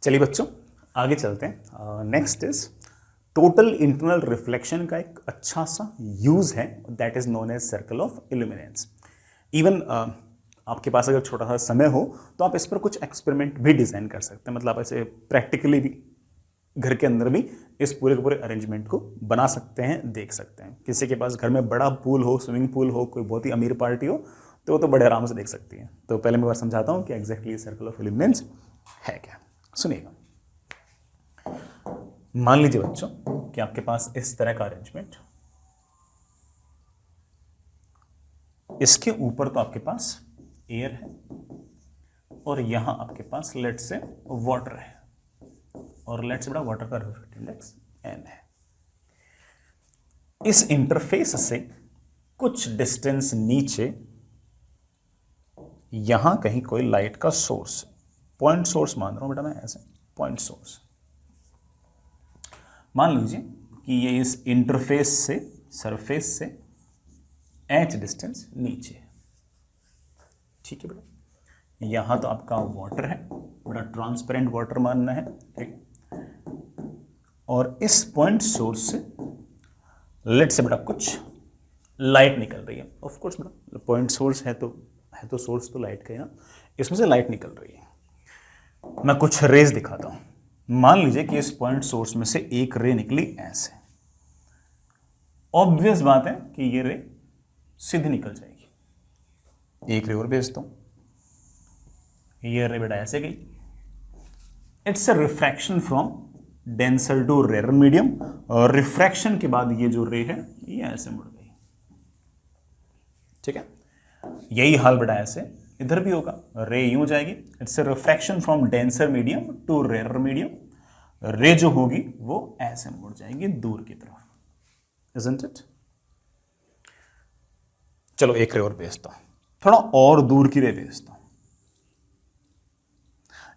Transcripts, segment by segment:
चलिए बच्चों आगे चलते हैं। Next is total internal reflection का एक अच्छा सा यूज है, that is known as circle of illuminance. Even आपके पास अगर छोटा सा समय हो तो आप इस पर कुछ एक्सपेरिमेंट भी डिजाइन कर सकते हैं, मतलब आप ऐसे प्रैक्टिकली भी घर के अंदर भी इस पूरे के पूरे अरेंजमेंट को बना सकते हैं, देख सकते हैं। किसी के पास घर में बड़ा पूल हो, स्विमिंग पूल हो, कोई बहुत ही अमीर पार्टी हो तो वो तो बड़े आराम से देख सकती है। तो पहले मैं बार समझाता हूँ कि एग्जैक्टली सर्कल ऑफ इल्यूमिनेंस है क्या। सुनिएगा, मान लीजिए बच्चों कि आपके पास इस तरह का अरेंजमेंट, इसके ऊपर तो आपके पास एयर है और यहां आपके पास लेट से वाटर है, और लेट से बड़ा वाटर का रिफ्रैक्टिव इंडेक्स n है। इस इंटरफेस से कुछ डिस्टेंस नीचे यहां कहीं कोई लाइट का सोर्स, पॉइंट सोर्स मान रहा हूं बेटा मैं, ऐसे पॉइंट सोर्स मान लीजिए कि ये इस इंटरफेस से, सरफेस से h डिस्टेंस नीचे है। ठीक है बेटा, यहां तो आपका वाटर है, बड़ा ट्रांसपेरेंट वाटर मानना है, ठीक। और इस पॉइंट सोर्स से लेट से बेटा कुछ लाइट निकल रही है। ऑफ कोर्स बेटा पॉइंट सोर्स है तो सोर्स तो लाइट का ही ना, इसमें से लाइट निकल रही है। मैं कुछ रेज दिखाता हूं। मान लीजिए कि इस पॉइंट सोर्स में से एक रे निकली ऐसे। ऑब्वियस बात है कि ये रे सीधी निकल जाएगी। एक रे और भेजता हूं, ये रे बेटा ऐसे गई। It's a refraction from denser to rare medium, और रिफ्रैक्शन के बाद ये जो रे है ये ऐसे मुड़ गई। ठीक है, यही हाल बेटा ऐसे इधर भी होगा, रे यूं जाएगी। It's a refraction from denser medium to rare medium, ray जो होगी वो ऐसे मुड़ जाएगी दूर की तरफ, isn't it? चलो एक रे और भेजता हूं, थोड़ा और दूर की रे भेजता हूं।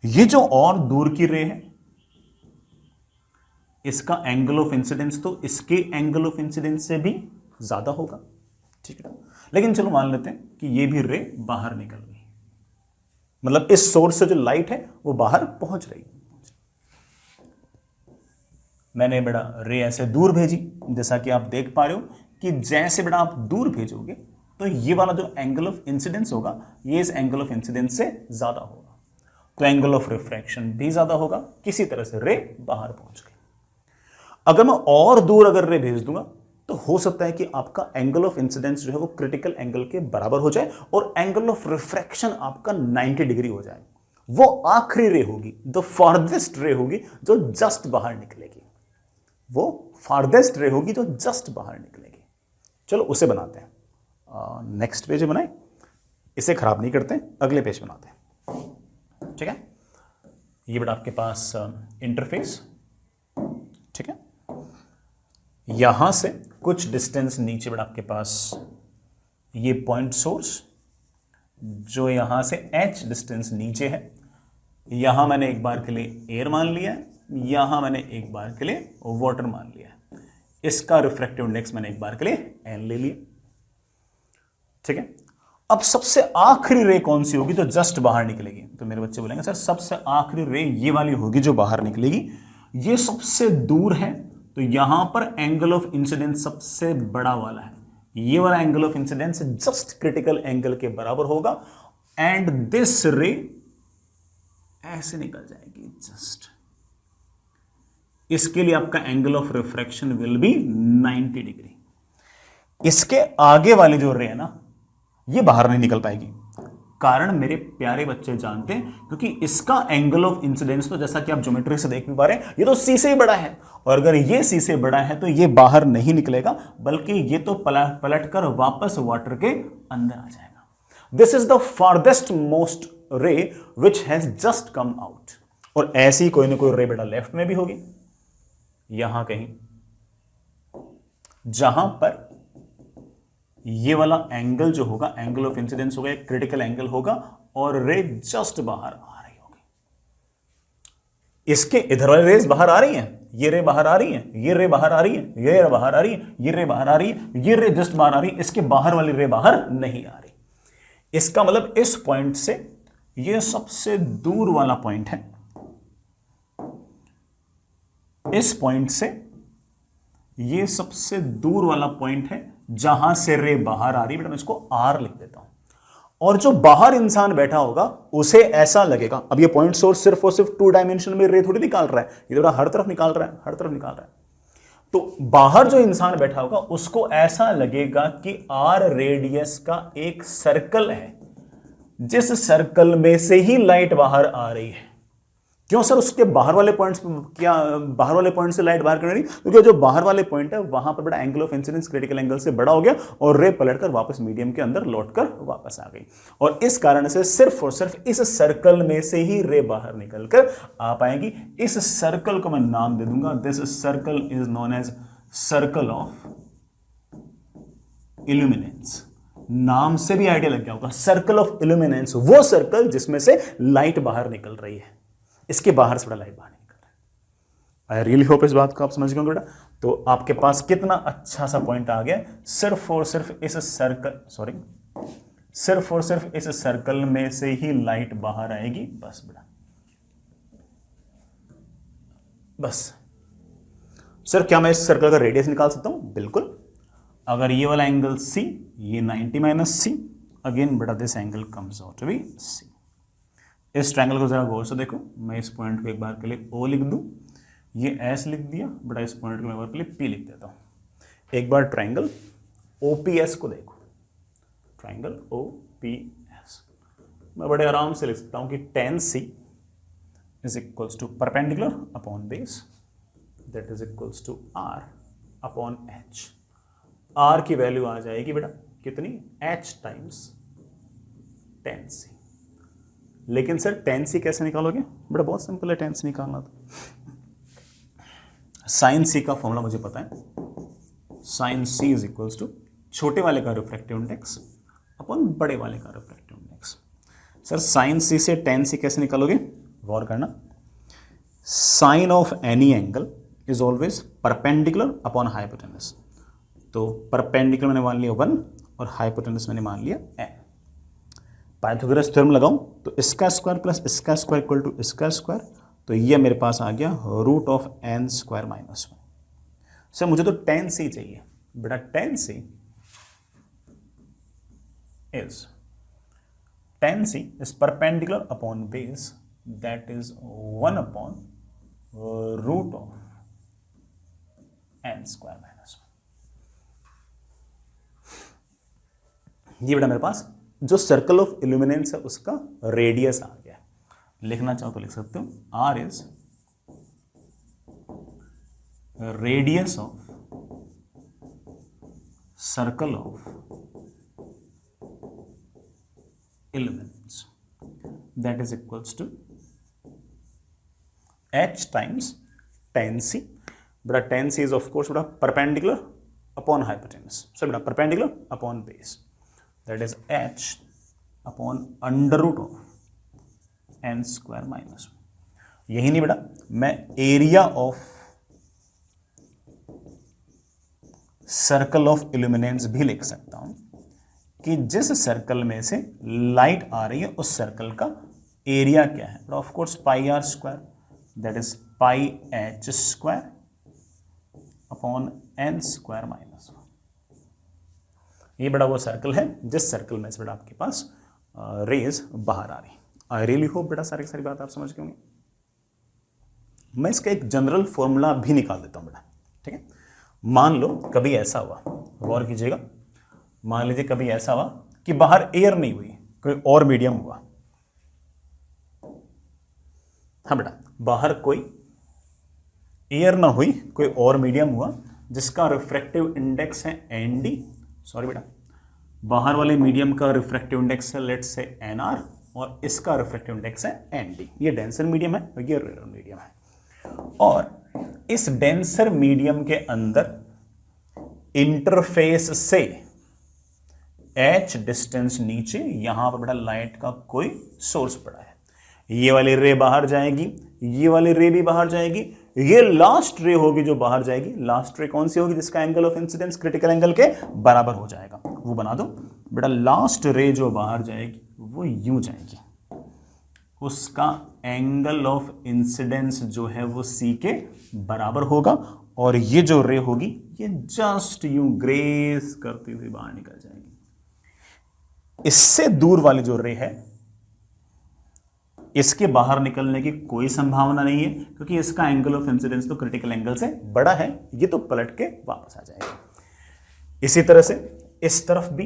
ये जो और दूर की रे है, इसका एंगल ऑफ इंसिडेंस तो इसके एंगल ऑफ इंसिडेंस से भी ज्यादा होगा। ठीक है, लेकिन चलो मान लेते हैं कि ये भी रे बाहर निकल गई, मतलब इस सोर्स से जो लाइट है वो बाहर पहुंच रही है। मैंने बेटा रे ऐसे दूर भेजी, जैसा कि आप देख पा रहे हो कि जैसे बेटा आप दूर भेजोगे तो ये वाला जो एंगल ऑफ इंसिडेंस होगा ये इस एंगल ऑफ इंसिडेंस से ज्यादा होगा, तो एंगल ऑफ रिफ्रैक्शन भी ज्यादा होगा। किसी तरह से रे बाहर पहुंच गई। अगर मैं और दूर अगर रे भेज दूंगा तो हो सकता है कि आपका एंगल ऑफ इंसिडेंस जो है वो क्रिटिकल एंगल के बराबर हो जाए और एंगल ऑफ रिफ्रैक्शन आपका 90 डिग्री हो जाए। वो आखिरी रे होगी, द फार्देस्ट रे होगी जो जस्ट बाहर निकलेगी, वो फार्देस्ट रे होगी जो जस्ट बाहर निकलेगी। चलो उसे बनाते हैं। नेक्स्ट पेज बनाए, इसे खराब नहीं करते, अगले पेज बनाते हैं। ठीक है, ये बेटा आपके पास इंटरफेस, ठीक है। यहां से कुछ डिस्टेंस नीचे बेटा आपके पास ये पॉइंट सोर्स, जो यहां से h डिस्टेंस नीचे है। यहां मैंने एक बार के लिए एयर मान लिया है, यहां मैंने एक बार के लिए वाटर मान लिया है। इसका रिफ्रैक्टिव इंडेक्स मैंने एक बार के लिए n ले लिया। ठीक है, अब सबसे आखिरी रे कौन सी होगी जो जस्ट बाहर निकलेगी? तो मेरे बच्चे बोलेंगे सर सबसे आखिरी रे ये वाली होगी जो बाहर निकलेगी, ये सबसे दूर है, तो यहां पर एंगल ऑफ इंसिडेंस सबसे बड़ा वाला है। ये वाला angle of incidence just critical angle के बराबर होगा, एंड दिस रे ऐसे निकल जाएगी जस्ट। इसके लिए आपका angle of refraction will be 90 degree. इसके आगे वाली जो रे है ना, ये बाहर नहीं निकल पाएगी। कारण मेरे प्यारे बच्चे जानते हैं, क्योंकि इसका एंगल ऑफ इंसिडेंस तो जैसा कि आप ज्योमेट्री से देख भी पा रहे हैं, ये तो सी से ही बड़ा है, और अगर ये सी से बड़ा है तो ये बाहर नहीं निकलेगा, बल्कि ये तो पलट कर वापस वाटर के अंदर आ जाएगा। This is the farthest most ray which has just come out. और ऐसी कोई ना कोई रे बेटा लेफ्ट में भी होगी, यहां कहीं, जहां पर ये वाला एंगल जो होगा, एंगल ऑफ इंसिडेंस होगा, एक क्रिटिकल एंगल होगा, और रे जस्ट बाहर आ रही होगी। इसके इधर वाली रेस बाहर आ रही हैं, ये रे बाहर आ रही है, ये रे बाहर आ रही है, ये रे बाहर आ रही है, ये रे बाहर आ रही है, ये रे जस्ट बाहर आ रही है, इसके बाहर वाली रे बाहर नहीं आ रही। इसका मतलब इस पॉइंट से ये सबसे दूर वाला पॉइंट है, इस पॉइंट से ये सबसे दूर वाला पॉइंट है जहां से रे बाहर आ रही है, बेटा मैं इसको आर लिख देता हूं। और जो बाहर इंसान बैठा होगा उसे ऐसा लगेगा, अब ये पॉइंट सोर्स सिर्फ और सिर्फ 2 डायमेंशन में रे थोड़ी निकाल रहा है, ये थोड़ा हर तरफ निकाल रहा है, हर तरफ निकाल रहा है। तो बाहर जो इंसान बैठा होगा उसको ऐसा लगेगा कि आर रेडियस का एक सर्कल है, जिस सर्कल में से ही लाइट बाहर आ रही है। क्यों सर, उसके बाहर वाले पॉइंट्स, क्या बाहर वाले पॉइंट से लाइट बाहर क्यों नहीं? क्योंकि जो बाहर वाले पॉइंट है वहां पर बड़ा angle of incidence critical angle से बड़ा हो गया और रे पलटकर वापस मीडियम के अंदर लौटकर वापस आ गई, और इस कारण से सिर्फ और सिर्फ इस सर्कल में से ही रे बाहर निकलकर आ पाएंगी। इस सर्कल को मैं नाम दे दूंगा, this circle is known as circle of illuminance. नाम से भी आइडिया लग गया होगा, सर्कल ऑफ इल्यूमिनेंस, वो सर्कल जिसमें से लाइट बाहर निकल रही है, इसके बाहर से बड़ा लाइट बाहर निकल रहा है। आई रियली होप इस बात को आप समझ गए बेटा। तो आपके पास कितना अच्छा सा पॉइंट आ गया, सिर्फ और सिर्फ इस सर्कल में से ही लाइट बाहर आएगी, बस बेटा, बस। सर क्या मैं इस सर्कल का रेडियस निकाल सकता हूं? बिल्कुल। अगर ये वाला एंगल C, ये 90 - C, अगेन बेटा this angle comes out to be C। इस ट्रायंगल को जरा गौर से देखो, मैं इस पॉइंट को एक बार के लिए O लिख दूं, ये S लिख दिया बेटा, इस पॉइंट को मैं एक बार के लिए P लिख देता हूं। एक बार ट्रायंगल OPS को देखो, ट्रायंगल OPS मैं बड़े आराम से लिख सकता हूं कि tan C is equals to perpendicular upon base, that is equals to R upon H। R की वैल्यू आ जाएगी बेटा कितनी? H times tan C। लेकिन सर tan C कैसे निकालोगे? बेटा बहुत सिंपल है tan C निकालना। तो sin C का फॉर्मूला मुझे पता है, sin C is equals to छोटे वाले का रिफ्रैक्टिव इंडेक्स अपॉन बड़े वाले का refractive index. Sir sin C से tan C कैसे निकालोगे? गौर करना, sine of any angle is always perpendicular upon hypotenuse. तो परपेंडिकुलर मैंने मान लिया 1 और हाइपोटेनस मैंने मान लिया n। पाइथागोरस थ्योरम लगाऊं तो इसका स्क्वायर प्लस इसका स्क्वायर इक्वल टू इसका स्क्वायर, तो ये मेरे पास आ गया root of n square minus 1। Sir मुझे तो tan C चाहिए बेटा, tan C is perpendicular upon base, that is 1 upon root of n square minus 1। ये बेटा मेरे पास जो सर्कल ऑफ इल्यूमिनेंस है उसका रेडियस आ गया। लिखना चाहो तो लिख सकते हो, R is radius of circle of illuminance, that is equals to H times tan C। बेटा tan C is of course बेटा perpendicular upon hypotenuse, so बेटा perpendicular upon base, that is H upon under root of n square minus 1। यही नहीं बेटा, मैं area of circle of illuminance भी लिख सकता हूं कि जिस सर्कल में से लाइट आ रही है उस सर्कल का एरिया क्या है। Of course pi r square, that is pi h square upon n square minus 1। ये बड़ा वो सर्कल है जिस सर्कल में से बेटा आपके पास रेज बाहर आ रही। आई रियली होप बेटा सारी बात आप समझ गए होंगे। मैं इसका एक जनरल फॉर्मूला भी निकाल देता हूं बेटा, ठीक है। मान लो कभी ऐसा हुआ, गौर कीजिएगा, मान लीजिए कभी ऐसा हुआ कि बाहर एयर नहीं हुई, कोई और मीडियम हुआ। हाँ बेटा, बाहर कोई एयर ना हुई, कोई और मीडियम हुआ जिसका रिफ्रैक्टिव इंडेक्स है ND। सॉरी बेटा, बाहर वाले मीडियम का रिफ्रैक्टिव इंडेक्स है लेट्स से NR और इसका रिफ्रैक्टिव इंडेक्स है ND। ये डेंसर मीडियम है और ये रेयर मीडियम है, और इस डेंसर मीडियम के अंदर इंटरफेस से H डिस्टेंस नीचे यहां पर बेटा लाइट का कोई सोर्स पड़ा है। ये वाली रे बाहर जाएगी, ये वाली रे भी बाहर जाएगी, ये लास्ट रे होगी जो बाहर जाएगी। लास्ट रे कौन सी होगी? जिसका angle of incidence critical angle के बराबर हो जाएगा, वो बना दो बेटा। लास्ट रे जो बाहर जाएगी वो यूं जाएगी, उसका एंगल ऑफ इंसिडेंस जो है वो सी के बराबर होगा, और ये जो रे होगी ये जस्ट यूं ग्रेस करती हुई बाहर निकल जाएगी। इससे दूर वाली जो रे है इसके बाहर निकलने की कोई संभावना नहीं है, क्योंकि इसका एंगल ऑफ इंसिडेंस तो क्रिटिकल एंगल से बड़ा है, ये तो पलट के वापस आ जाएगा। इसी तरह से इस तरफ भी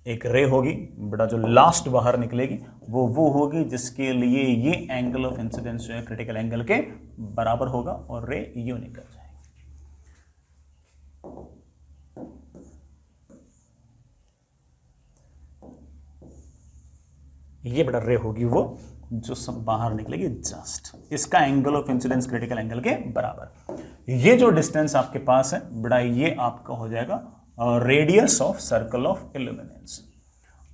एक रे होगी बेटा, जो लास्ट बाहर निकलेगी वो होगी जिसके लिए ये एंगल ऑफ इंसिडेंस जो है क्रिटिकल एंगल के बराबर होगा, और रे यूं निकल जाएगी। ये बेटा रे होगी वो जो सब बाहर निकलेगी जस्ट, इसका angle of incidence critical angle के बराबर। ये जो डिस्टेंस आपके पास है बेटा, ये आपका हो जाएगा radius of circle of illuminance,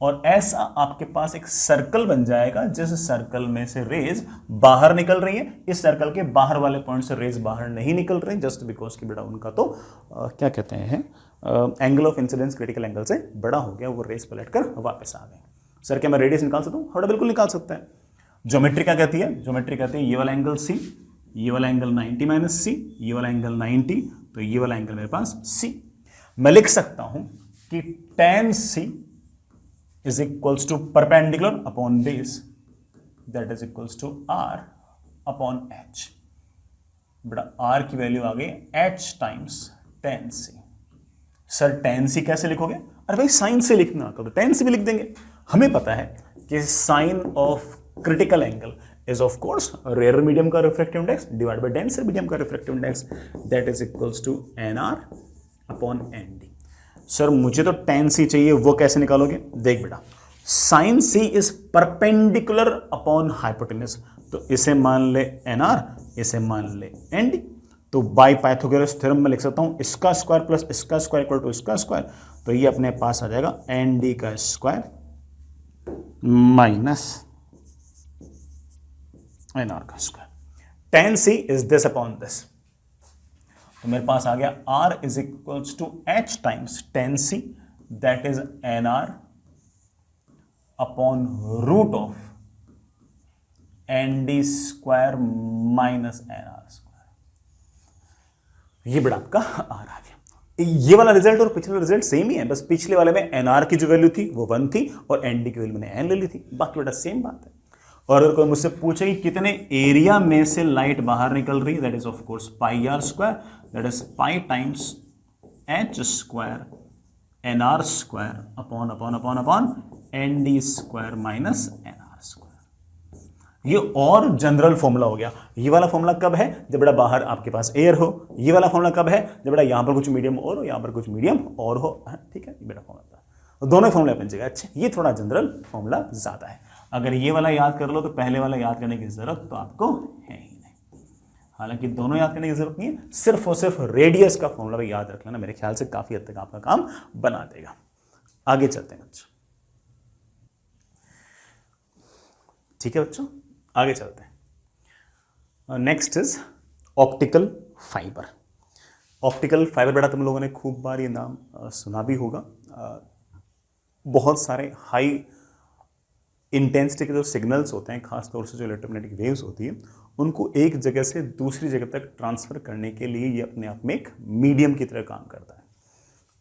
और ऐसा आपके पास एक सर्कल बन जाएगा जिस सर्कल में से रेज बाहर निकल रही है। इस सर्कल के बाहर वाले पॉइंट से रेज बाहर नहीं निकल रही, जस्ट बिकॉज कि बेटा उनका तो क्या कहते हैं angle of incidence critical angle से बड़ा हो गया, वो रेज पलट कर वापस आ गए। सर क्या मैं रेडियस निकाल सकता हूँ? हाँ बिल्कुल निकाल सकता है। ज्योमेट्री क्या कहती है? ज्योमेट्री कहती है ये वाला एंगल सी, ये वाला एंगल 90 माइनस सी, ये वाला एंगल 90, तो ये वाला एंगल मेरे पास सी। मैं लिख सकता हूं कि tan c is equals to perpendicular upon base, that is equals to r upon h। बेटा r की वैल्यू आ गई h times tan c। Sir tan c कैसे लिखोगे? अरे भाई साइन से लिखना तो tan c भी लिख देंगे। हमें पता है कि sine of critical angle is of course rare medium का refractive index divide by denser medium का refractive index, that is equals to nr upon nd। Sir मुझे तो tan c चाहिए, वो कैसे निकालोगे? देख बेटा, sine c is perpendicular upon hypotenuse, तो इसे मान ले nr, इसे मान ले nd। तो बाय पाइथागोरस थ्योरम में लिख सकता हूं इसका स्क्वायर प्लस इसका स्क्वायर इक्वल टू इसका स्क्वायर, तो ये अपने पास आ जाएगा nd का स्क्वायर माइनस nr का square. tan c is this upon this, तो मेरे पास आ गया r is equals to h times tan c, that is nr upon root of nd square minus nr square. ये बड़ा आपका r आ गया। ये वाला रिजल्ट और पिछले रिजल्ट सेम ही है, बस पिछले वाले में nr की जो वैल्यू थी वो 1 थी और nd की वैल्यू मैंने n ले ली थी, बाकी बेटा सेम बात है। और अगर कोई मुझसे पूछे कि कितने एरिया में से लाइट बाहर निकल रही है, that is of course pi r square, that is pi times h square nr square upon upon upon upon nd square minus nr square. ये और जनरल फॉर्मूला हो गया। ये वाला फॉर्मूला कब है? जब बेटा बाहर आपके पास एयर हो। ये वाला फॉर्मूला कब है? जब बेटा यहां पर कुछ मीडियम और हो, यहां पर कुछ मीडियम और हो। ठीक है, ये बेटा फॉर्मूला तो दोनों फॉर्मूला बन जाएगा। अच्छा, ये थोड़ा जनरल फॉर्मूला ज्यादा है। अगर ये वाला याद कर लो तो पहले वाला याद करने की जरूरत तो आपको है ही नहीं। हालांकि दोनों याद करने की जरूरत नहीं है, सिर्फ और सिर्फ रेडियस का फॉर्मूला भी याद रख लेना, मेरे ख्याल से काफी हद तक आपका काम बना देगा। आगे चलते हैं बच्चों। ठीक है बच्चों, आगे चलते हैं। Next is optical fibre. Optical fibre बेटा तुम लोगों ने खूब बार ये नाम सुना भी होगा। बहुत सारे हाई इंटेंसिटी के जो सिग्नल्स होते हैं, खासतौर से जो इलेक्ट्रोमैग्नेटिक वेव्स होती है, उनको एक जगह से दूसरी जगह तक ट्रांसफर करने के लिए ये अपने आप में एक मीडियम की तरह काम करता है।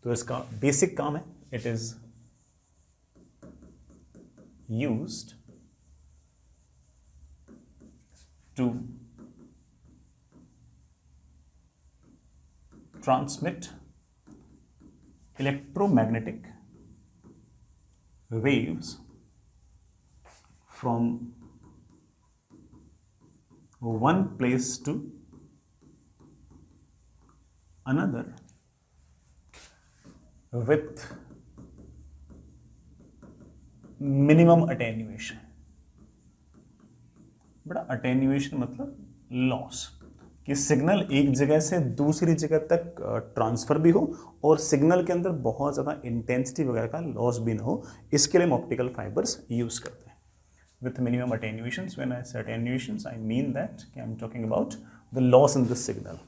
तो इसका बेसिक काम है, it is used to transmit electromagnetic waves from one place to another with minimum attenuation। बड़ा अटेन्यूएशन मतलब लॉस, कि सिग्नल एक जगह से दूसरी जगह तक ट्रांसफर भी हो और सिग्नल के अंदर बहुत ज़्यादा इंटेंसिटी वगैरह का लॉस भी ना हो। इसके लिए हम ऑप्टिकल फाइबर्स यूज करते हैं with minimum attenuations. When I say attenuations I mean that I am talking about the loss in this signal.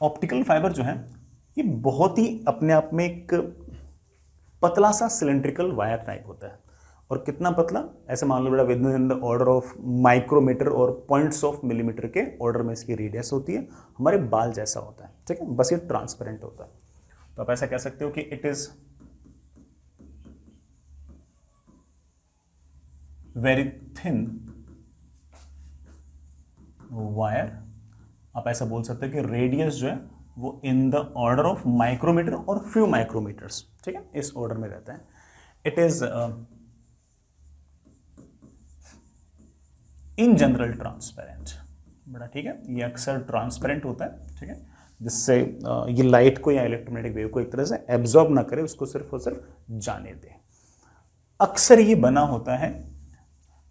Optical fibre जो है ये बहुत ही अपने आप में एक पतला सा सिलेंड्रिकल वायर टाइप होता है, और कितना पतला, ऐसे मान लो बेटा within the order of micrometre और पॉइंट्स ऑफ मिलीमीटर के ऑर्डर में इसकी रेडियस होती है, हमारे बाल जैसा होता है, ठीक है, बस ये ट्रांसपेरेंट होता है। तो आप ऐसा कह सकते हो कि it is very thin wire. आप ऐसा बोल सकते हो कि रेडियस जो है वो in the order of micrometre और फ्यू माइक्रोमीटर्स, ठीक है, इस ऑर्डर में रहता है। It is in general transparent बड़ा, ठीक है, ये अक्सर ट्रांसपेरेंट होता है, ठीक है, जिससे ये लाइट को या इलेक्ट्रोमैग्नेटिक वेव को एक तरह से एब्जॉर्ब ना करे, उसको सिर्फ और सिर्फ जाने दे। अक्सर ये बना होता है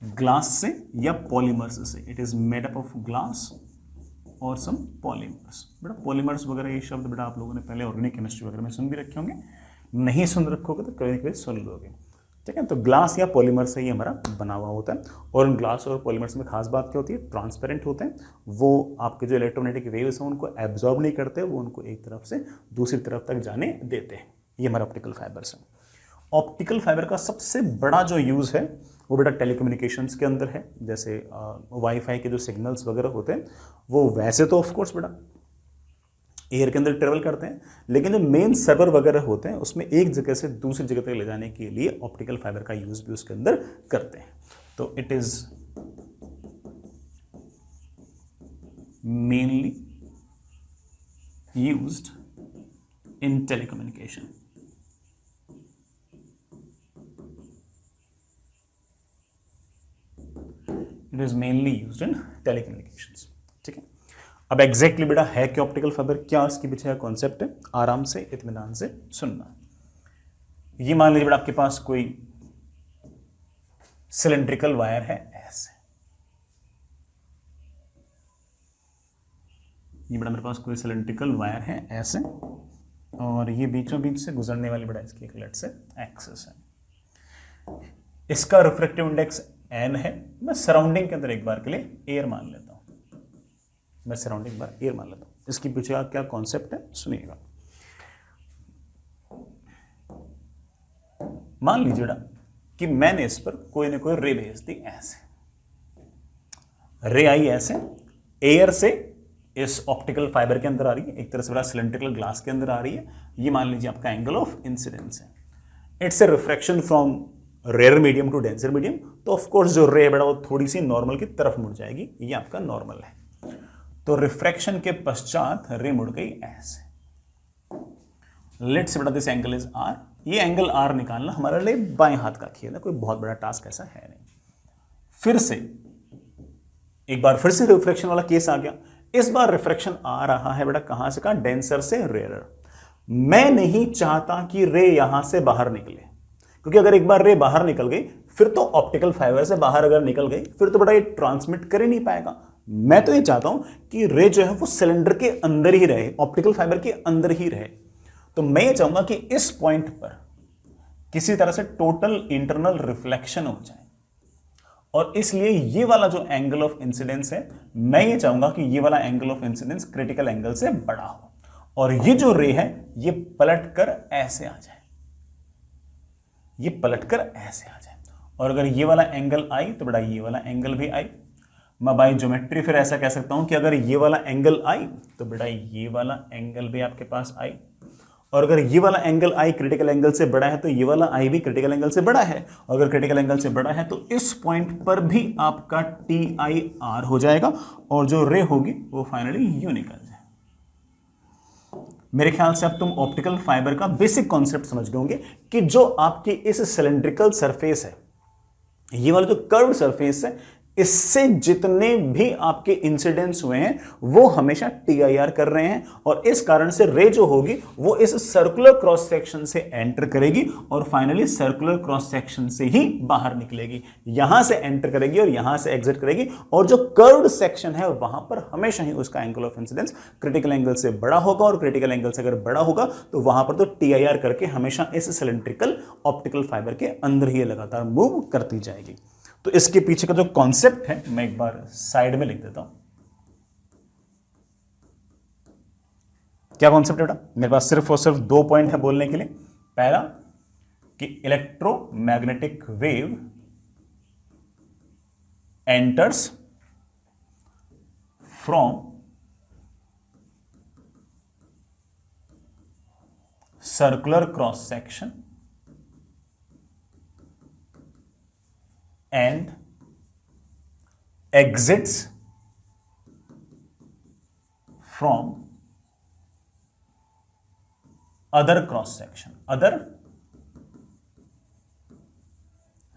ग्लास से या पॉलीमर्स से। It is made up of glass और सम पॉलीमर्स। बेटा पॉलीमर्स वगैरह ये शब्द बेटा आप लोगों ने पहले ऑर्गेनिक केमिस्ट्री वगैरह में सुन भी रखे होंगे, नहीं सुन रखोगे तो कभी कभी सुन लोगे, ठीक है। तो ग्लास या पॉलीमर से ही हमारा बना हुआ होता है, और इन ग्लास और पॉलीमर्स में खास बात क्या होती है, ट्रांसपेरेंट होते हैं। वो आपके जो इलेक्ट्रोमैग्नेटिक वेव्स हैं उनको एब्जॉर्ब नहीं करते, वो उनको एक तरफ से दूसरी तरफ तक जाने देते हैं। ये हमारा ऑप्टिकल फाइबर्स है। ऑप्टिकल फाइबर का सबसे बड़ा जो यूज़ है वो बेटा टेलीकम्युनिकेशंस के अंदर है। जैसे वाईफाई के जो सिग्नल्स वगैरह होते हैं वो वैसे तो ऑफ कोर्स बेटा एयर के अंदर ट्रेवल करते हैं, लेकिन जो मेन सर्वर वगैरह होते हैं उसमें एक जगह से दूसरी जगह तक ले जाने के लिए ऑप्टिकल फाइबर का यूज़ भी उसके अंदर करते हैं। तो it is mainly used in telecommunication. It is mainly used in telecommunications, ठीक है। अब एग्जैक्टली बेटा है कि ऑप्टिकल फाइबर क्या, इसके पीछे का कॉन्सेप्ट है, आराम से इत्मीनान से सुनना। ये मान लीजिए बेटा आपके पास कोई सिलेंड्रिकल वायर है ऐसे, ये बेटा मेरे पास कोई सिलेंड्रिकल वायर है ऐसे, और ये बीचों बीच से गुजरने वाली बेटा इसकी एक लेट से एक्सिस है। इसका रिफ्रैक्टिव इंडेक्स n है। मैं सराउंडिंग के अंदर एक बार के लिए एयर मान लेता हूं, मैं सराउंडिंग बार एयर मान लेता हूं। इसके पीछे का क्या कॉन्सेप्ट है सुनिएगा। मान लीजिए बेटा कि मैंने इस पर कोई ना कोई रे भेज दी ऐसे, रे आई ऐसे एयर से इस ऑप्टिकल फाइबर के अंदर आ रही है, एक तरह से बेटा सिलेंड्रिकल ग्लास के अंदर आ रही है। ये मान लीजिए आपका एंगल ऑफ इंसिडेंस है। It's a refraction from rare medium to denser medium. तो ऑफ कोर्स जो रे बेटा वो थोड़ी सी नॉर्मल की तरफ मुड़ जाएगी, ये आपका नॉर्मल है। तो रिफ्रैक्शन के पश्चात रे मुड़ गई ऐसे। लेट्स बेटा दिस एंगल इज आर। ये एंगल आर निकालना हमारे लिए बाएं हाथ का खेल है, कोई बहुत बड़ा टास्क ऐसा है नहीं। फिर से एक बार फिर से रिफ्रैक्शन वाला केस आ गया। इस बार रिफ्रैक्शन आ रहा है बेटा कहां से, कहां, डेंसर से रेयर। मैं नहीं चाहता कि रे यहां से बाहर निकले, क्योंकि अगर एक बार रे बाहर निकल गई फिर तो ऑप्टिकल फाइबर से बाहर अगर निकल गई फिर तो बेटा ये ट्रांसमिट कर ही नहीं पाएगा। मैं तो ये चाहता हूं कि रे जो है वो सिलेंडर के अंदर ही रहे, ऑप्टिकल फाइबर के अंदर ही रहे। तो मैं ये चाहूंगा कि इस पॉइंट पर किसी तरह से टोटल इंटरनल रिफ्लेक्शन हो जाए, और इसलिए ये वाला जो एंगल ऑफ इंसिडेंस है, मैं ये चाहूंगा कि ये वाला angle of incidence critical angle से बड़ा हो, और ये जो रे है ये पलट कर ऐसे आ जाए, ये पलटकर ऐसे आ जाए। और अगर ये वाला एंगल आई तो बेटा ये वाला एंगल भी आई। मैं बाय ज्योमेट्री फिर ऐसा कह सकता हूं कि अगर ये वाला एंगल आई तो बेटा ये वाला एंगल भी आपके पास आई, और अगर ये वाला एंगल आई क्रिटिकल एंगल से बड़ा है तो ये वाला आई भी क्रिटिकल एंगल से बड़ा है, और अगर क्रिटिकल एंगल से बड़ा है तो इस पॉइंट पर भी आपका TIR हो जाएगा, और जो रे होगी वो फाइनली यूं निकल जाए। मेरे ख्याल से अब तुम ऑप्टिकल फाइबर का बेसिक कॉन्सेप्ट समझ गए होंगे कि जो आपकी इस सिलेंड्रिकल सरफेस है, ये वाला जो कर्व्ड सरफेस है, इससे जितने भी आपके इंसिडेंट्स हुए हैं वो हमेशा TIR कर रहे हैं, और इस कारण से रे जो होगी वो इस सर्कुलर क्रॉस सेक्शन से एंटर करेगी और फाइनली सर्कुलर क्रॉस सेक्शन से ही बाहर निकलेगी। यहां से एंटर करेगी और यहां से एग्जिट करेगी, और जो कर्व्ड सेक्शन है वहां पर हमेशा ही उसका angle of incidence critical angle से बड़ा होगा, और क्रिटिकल एंगल से अगर बड़ा होगा तो वहां पर तो TIR करके हमेशा इस सिलेंड्रिकल ऑप्टिकल फाइबर के अंदर ही लगातार मूव करती जाएगी। तो इसके पीछे का जो कॉन्सेप्ट है मैं एक बार साइड में लिख देता हूं। क्या कॉन्सेप्ट है बेटा? मेरे पास सिर्फ और सिर्फ 2 पॉइंट है बोलने के लिए। पहला कि electromagnetic wave enters from circular cross section and exits from other cross section, other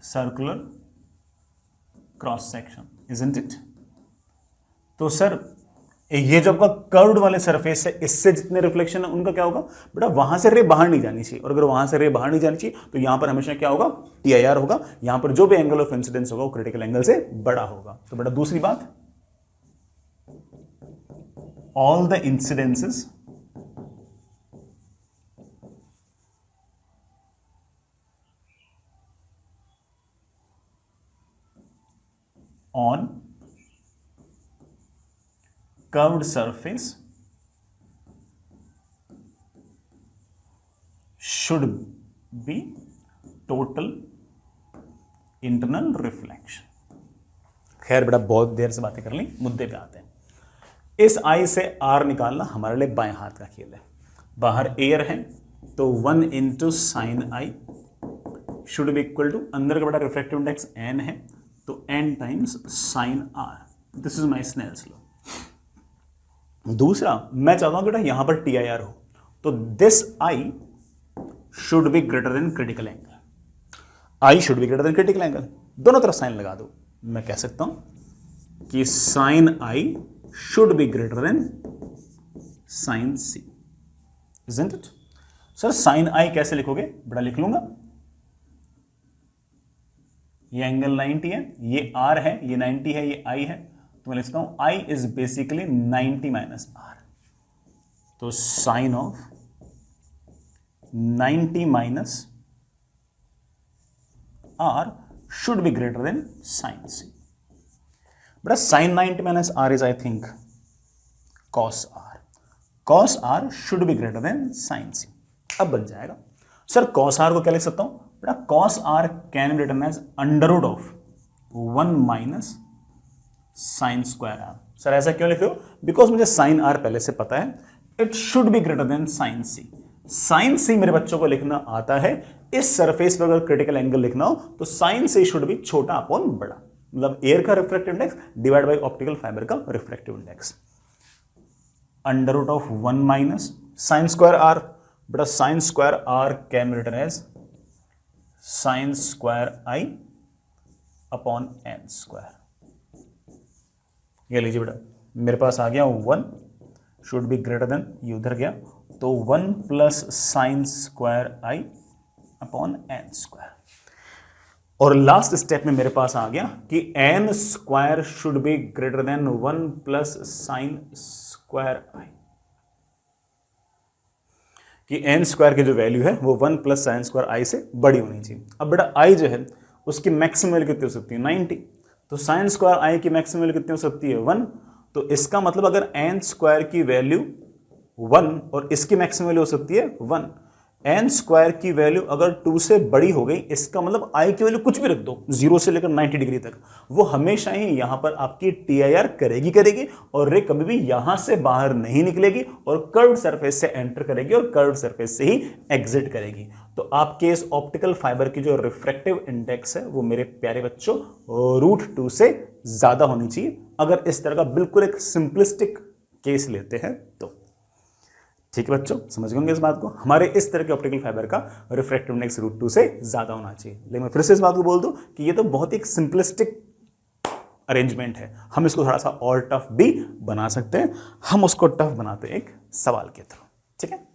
circular cross section, isn't it? तो सर ये जो आपका कर्व्ड वाले सरफेस है, इससे जितने रिफ्लेक्शन है उनका क्या होगा बेटा, वहां से रे बाहर नहीं जानी चाहिए, और अगर वहां से रे बाहर नहीं जानी चाहिए तो यहां पर हमेशा क्या होगा, TIR होगा। यहां पर जो भी एंगल ऑफ इंसिडेंस होगा वो क्रिटिकल एंगल से बड़ा होगा। तो बेटा दूसरी बात, all the incidences on curved surface should be total internal reflection। खैर बेटा बहुत देर से बातें कर ली, मुद्दे पे आते हैं। इस आई से आर निकालना हमारे लिए बाएं हाथ का खेल है। बाहर एयर है तो 1 into sine i should be equal to, अंदर का बेटा रिफ्रैक्टिव इंडेक्स n है तो n times sine r. This is my Snell's law. दूसरा, मैं चाहता हूं बेटा यहां पर TIR हो, तो this I should be greater than critical angle. I should be greater than critical angle, दोनों तरफ साइन लगा दो। मैं कह सकता हूं कि sine i should be greater than sine c, isn't it? Sir sine i कैसे लिखोगे बेटा? लिख लूंगा, ये एंगल 90 है, ये R है, ये 90 है, ये I है, तो मैं लिखता हूं I is basically 90 minus R। तो sine of 90 minus R should be greater than sine C। बेटा sine 90 minus R is I think cos R। Cos R should be greater than sine C। अब बन जाएगा sir cos R को क्या लिख सकता हूं बेटा? Cos R can be written as under root of 1 minus sine square r. Sir ऐसा क्यों लिख रहे हो? बिकॉज मुझे साइन आर पहले से पता है, it should be greater than sine c. Sine c मेरे बच्चों को लिखना आता है। इस सरफेस पर अगर क्रिटिकल एंगल लिखना हो तो साइन सी शुड बी छोटा अपॉन बड़ा, मतलब एयर का refractive index divide by optical fibre का refractive index. Under root of 1 minus sine square r, बेटा sine square r can be written as sine square i upon n square. ये लीजिए बेटा, मेरे पास आ गया 1 शुड बी ग्रेटर देन, ये उधर गया तो 1 plus sine square i upon n square. और लास्ट स्टेप में मेरे पास आ गया कि n square should be greater than 1 plus sine square i, कि एन स्क्वायर की जो वैल्यू है वो 1 प्लस साइन स्क्वायर आई से बड़ी होनी चाहिए। अब बेटा आई जो है उसकी मैक्सिमम वैल्यू कितनी हो सकती है? 90। तो साइन स्क्वायर आई की मैक्सिमम वैल्यू कितनी हो सकती है? 1। तो इसका मतलब अगर एन स्क्वायर की वैल्यू 1 और इसकी मैक्सिमम वैल्यू हो सकती है 1, एन स्क्वायर की वैल्यू अगर 2 से बड़ी हो गई, इसका मतलब आई की वैल्यू कुछ भी रख दो 0 से लेकर 90 डिग्री तक, वो हमेशा ही यहां पर आपकी TIR करेगी और रे कभी भी यहां से बाहर नहीं निकलेगी और कर्व्ड सरफेस से एंटर करेगी और कर्व्ड सरफेस से ही एग्जिट करेगी। तो आपके इस ऑप्टिकल फाइबर की जो रिफ्रैक्टिव इंडेक्स है वो मेरे प्यारे बच्चों √2 से ज्यादा होनी चाहिए, अगर इस तरह का बिल्कुल एक सिंपलिस्टिक केस लेते हैं तो। ठीक है बच्चों, समझ गए होंगे इस बात को। हमारे इस तरह के ऑप्टिकल फाइबर का रिफ्रैक्टिव इंडेक्स √2 से ज्यादा होना चाहिए। लेकिन मैं फिर से इस बात को बोल दूं कि ये तो बहुत ही एक सिंपलिस्टिक अरेंजमेंट है, हम इसको थोड़ा सा और टफ भी बना सकते हैं। हम उसको टफ बनाते हैं एक सवाल के थ्रू। ठीक है,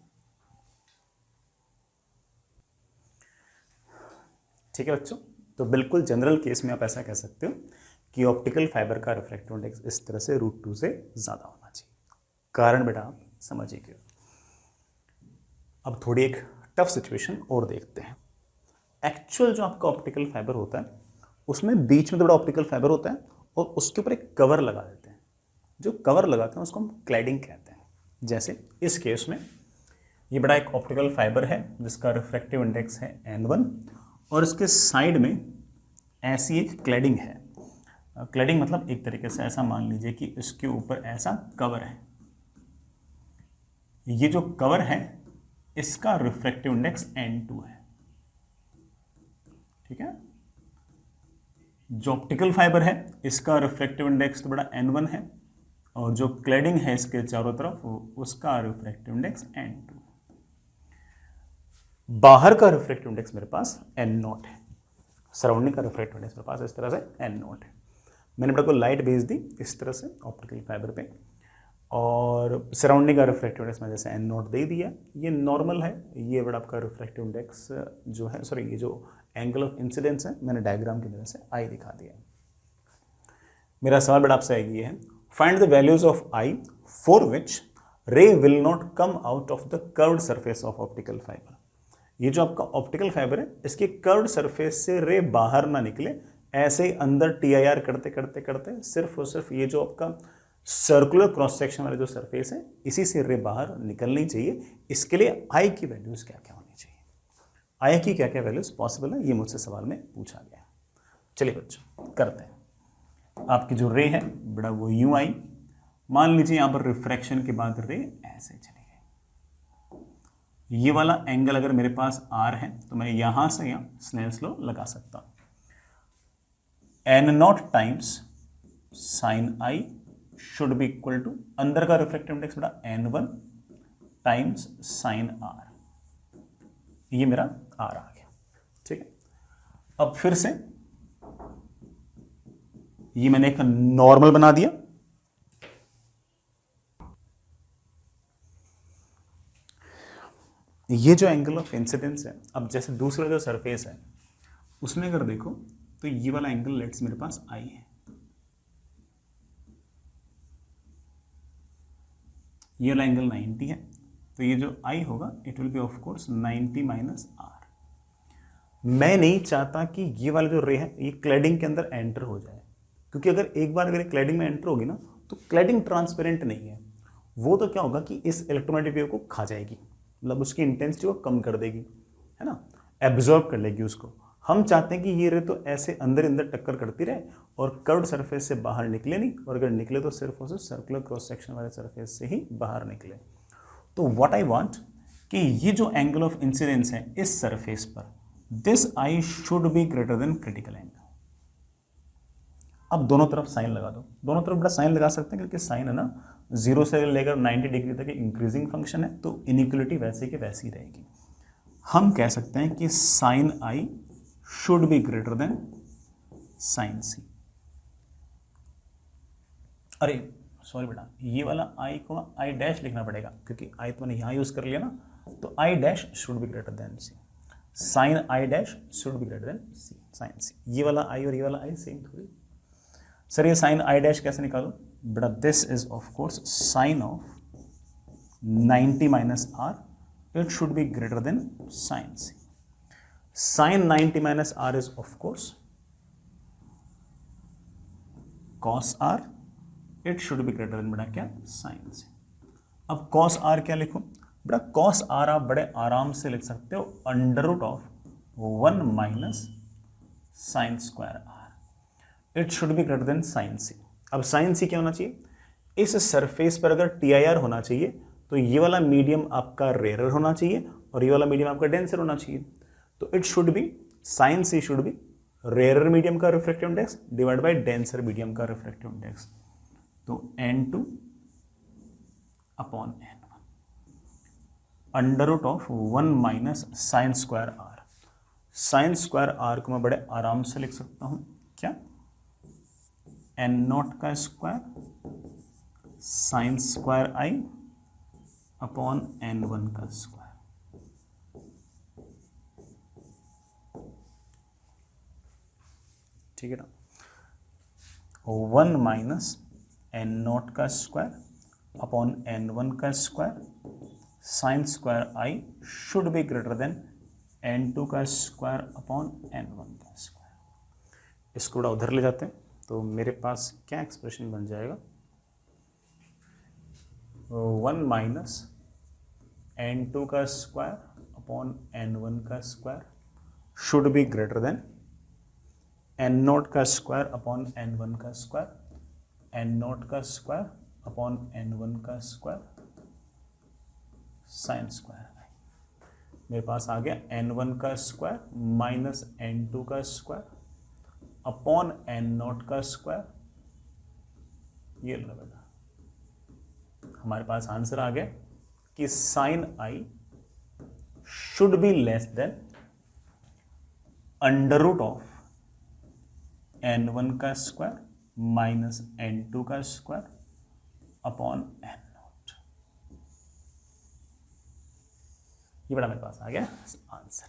ठीक है बच्चों। तो बिल्कुल जनरल केस में आप ऐसा कह सकते हो कि ऑप्टिकल फाइबर का रिफ्रैक्टिव इंडेक्स इस तरह से √2 से ज्यादा होना चाहिए। कारण बेटा आप समझिए क्यों। अब थोड़ी एक टफ सिचुएशन और देखते हैं। एक्चुअल जो आपका ऑप्टिकल फाइबर होता है उसमें बीच में तो बड़ा ऑप्टिकल फाइबर होता है और उसके ऊपर एक कवर लगा देते हैं। जो कवर लगाते हैं उसको हम क्लैडिंग कहते हैं। जैसे इस केस में ये बड़ा एक ऑप्टिकल फाइबर है जिसका रिफ्रैक्टिव इंडेक्स है n1 और इसके साइड में ऐसी एक क्लैडिंग है। क्लैडिंग मतलब एक तरीके से ऐसा मान लीजिए कि इसके ऊपर ऐसा कवर है। ये जो कवर है इसका रिफ्रैक्टिव इंडेक्स n2 है। ठीक है, जो ऑप्टिकल फाइबर है इसका रिफ्रैक्टिव इंडेक्स तो बड़ा n1 है और जो क्लैडिंग है इसके चारों तरफ उसका रिफ्रैक्टिव इंडेक्स n2। बाहर का रिफ्रैक्टिव इंडेक्स मेरे पास n0 है, सराउंडिंग का रिफ्रैक्टिव इंडेक्स मेरे पास इस तरह से n0 है। मैंने बेटा को लाइट भेज दी इस तरह से ऑप्टिकल फाइबर पे और सराउंडिंग का रिफ्रैक्टिव इंडेक्स में जैसे n0 दे दिया। ये नॉर्मल है, ये बड़ा आपका रिफ्रैक्टिव इंडेक्स जो है, सॉरी ये जो एंगल ऑफ इंसिडेंस है मैंने डायग्राम की मदद से आई दिखा दिया। मेरा सवाल बेटा आपसे ये है, find the values of I for which रे will not come out of the curved surface of optical fibre. ये जो आपका ऑप्टिकल फाइबर है इसके कर्व्ड सरफेस से रे बाहर ना निकले, ऐसे ही अंदर टीआईआर करते करते करते सिर्फ और सिर्फ ये जो आपका सर्कुलर क्रॉस सेक्शन वाला जो सरफेस है इसी से रे बाहर निकलनी चाहिए। इसके लिए आई की वैल्यूज क्या क्या होनी चाहिए, आई की क्या क्या वैल्यूज पॉसिबल है, ये मुझसे सवाल में पूछा गया। चलिए बच्चों करते हैं। आपकी जो रे है बड़ा वो यूं आई, मान लीजिए यहां पर रिफ्रैक्शन के बाद रे ऐसे चली गई। ये वाला एंगल अगर मेरे पास आर है तो मैं यहां से यहां स्नेल्स लॉ लगा सकता हूं। n0 times sine i should be equal to, अंदर का रिफ्रैक्टिव इंडेक्स बेटा n1 टाइम्स साइन आर, ये मेरा आर आ गया। ठीक है, अब फिर से ये मैंने एक नॉर्मल बना दिया। ये जो एंगल ऑफ इंसिडेंस है, अब जैसे दूसरा जो सरफेस है उसमें अगर देखो तो ये वाला एंगल लेट्स मेरे पास आई है, ये वाला एंगल 90 है, तो ये जो आई होगा it will be of course 90 minus r. मैं नहीं चाहता कि ये वाला जो रे है ये क्लैडिंग के अंदर एंटर हो जाए, क्योंकि अगर एक बार अगर क्लैडिंग में एंटर होगी ना तो क्लैडिंग ट्रांसपेरेंट नहीं है, वो तो क्या होगा कि इस इलेक्ट्रोमैग्नेटिक वेव को खा जाएगी, मतलब उसकी इंटेंसिटी को कम कर देगी, है ना, एब्जॉर्ब कर लेगी उसको। हम चाहते हैं कि ये रे तो ऐसे अंदर अंदर टक्कर करती रहे और कर्व्ड सरफेस से बाहर निकले नहीं, और अगर निकले तो सिर्फ और सिर्फ सर्कुलर क्रॉस सेक्शन वाले सरफेस से ही बाहर निकले। तो व्हाट आई वांट कि ये जो एंगल ऑफ इंसिडेंस है इस सरफेस पर, this I should be greater than critical angle. अब दोनों तरफ साइन लगा दो, दोनों तरफ बड़ा साइन लगा सकते हैं क्योंकि साइन है ना 0 से लेकर 90 डिग्री तक इंक्रीजिंग फंक्शन है, तो इनइक्वलिटी वैसे की वैसी रहेगी। हम कह सकते हैं कि sine i should be greater than sine c. अरे सॉरी बेटा, ये वाला आई को आई डैश लिखना पड़ेगा क्योंकि आई तो मैंने यहां यूज कर लिया ना, तो i dash should be greater than c, sine i dash should be greater than c, sine c. ये वाला आई और ये वाला आई सेम थोड़ी। सर ये साइन आई डैश कैसे निकालो बेटा, this is of course sine of 90 minus r, it should be greater than sine c. Sine 90 minus r is of course cos r, it should be greater than बेटा क्या, sign c. अब cos R क्या लिखो बेटा, cos R आप बड़े आराम से लिख सकते हो under root of 1 minus sine square r, it should be greater than sine c. अब साइन सी क्या होना चाहिए, इस सरफेस पर अगर टी आई आर होना चाहिए तो ये वाला मीडियम आपका रेयर होना चाहिए और ये वाला मीडियम आपका डेंसर होना चाहिए, तो it should be, sine c should be rare medium का refractive index divide by denser medium का रिफ्रैक्टिव इंडेक्स, तो n2 upon n1 under root of 1 minus sine square r. Sine square r को मैं बड़े आराम से लिख सकता हूं क्या, n0 का square sine square i upon n1 का स्क्वायर। ठीक है ना, 1 माइनस n0 का स्क्वायर अपॉन n1 का square, sign square I should be greater then n2 का स्क्वायर अपॉन n1 का स्क्वायर। इसको बड़ा उधर ले जाते हैं तो मेरे पास क्या एक्सप्रेशन बन जाएगा, 1 माइनस n2 का स्क्वायर अपॉन n1 का square should be greater then n0 का स्क्वायर अपॉन n1 का स्क्वायर, n0 का स्क्वायर अपॉन n1 का स्क्वायर साइन स्क्वायर। मेरे पास आ गया n1 का स्क्वायर माइनस n2 का स्क्वायर अपॉन n0 का स्क्वायर। ये लो बेटा, हमारे पास आंसर आ गया कि sine i should be less than under root of n1 का स्क्वायर माइनस n2 का स्क्वायर अपॉन n0। ये बड़ा मेरे पास आ गया आंसर।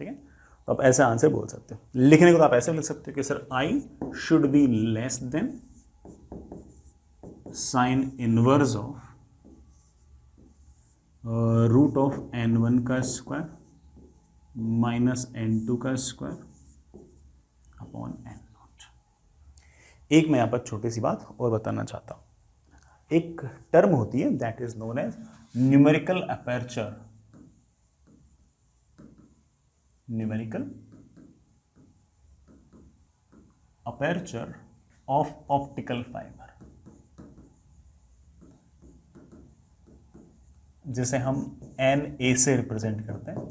ठीक है, तो आप ऐसा आंसर बोल सकते हो। लिखने को तो आप ऐसे लिख सकते हो कि sir i should be less than sine inverse of root of n1 का स्क्वायर माइनस n2 का स्क्वायर अपॉन n0। एक मैं यहां पर छोटी सी बात और बताना चाहता हूं। एक टर्म होती है that is known as numerical aperture. Numerical aperture of optical fibre, जिसे हम NA से रिप्रेजेंट करते हैं।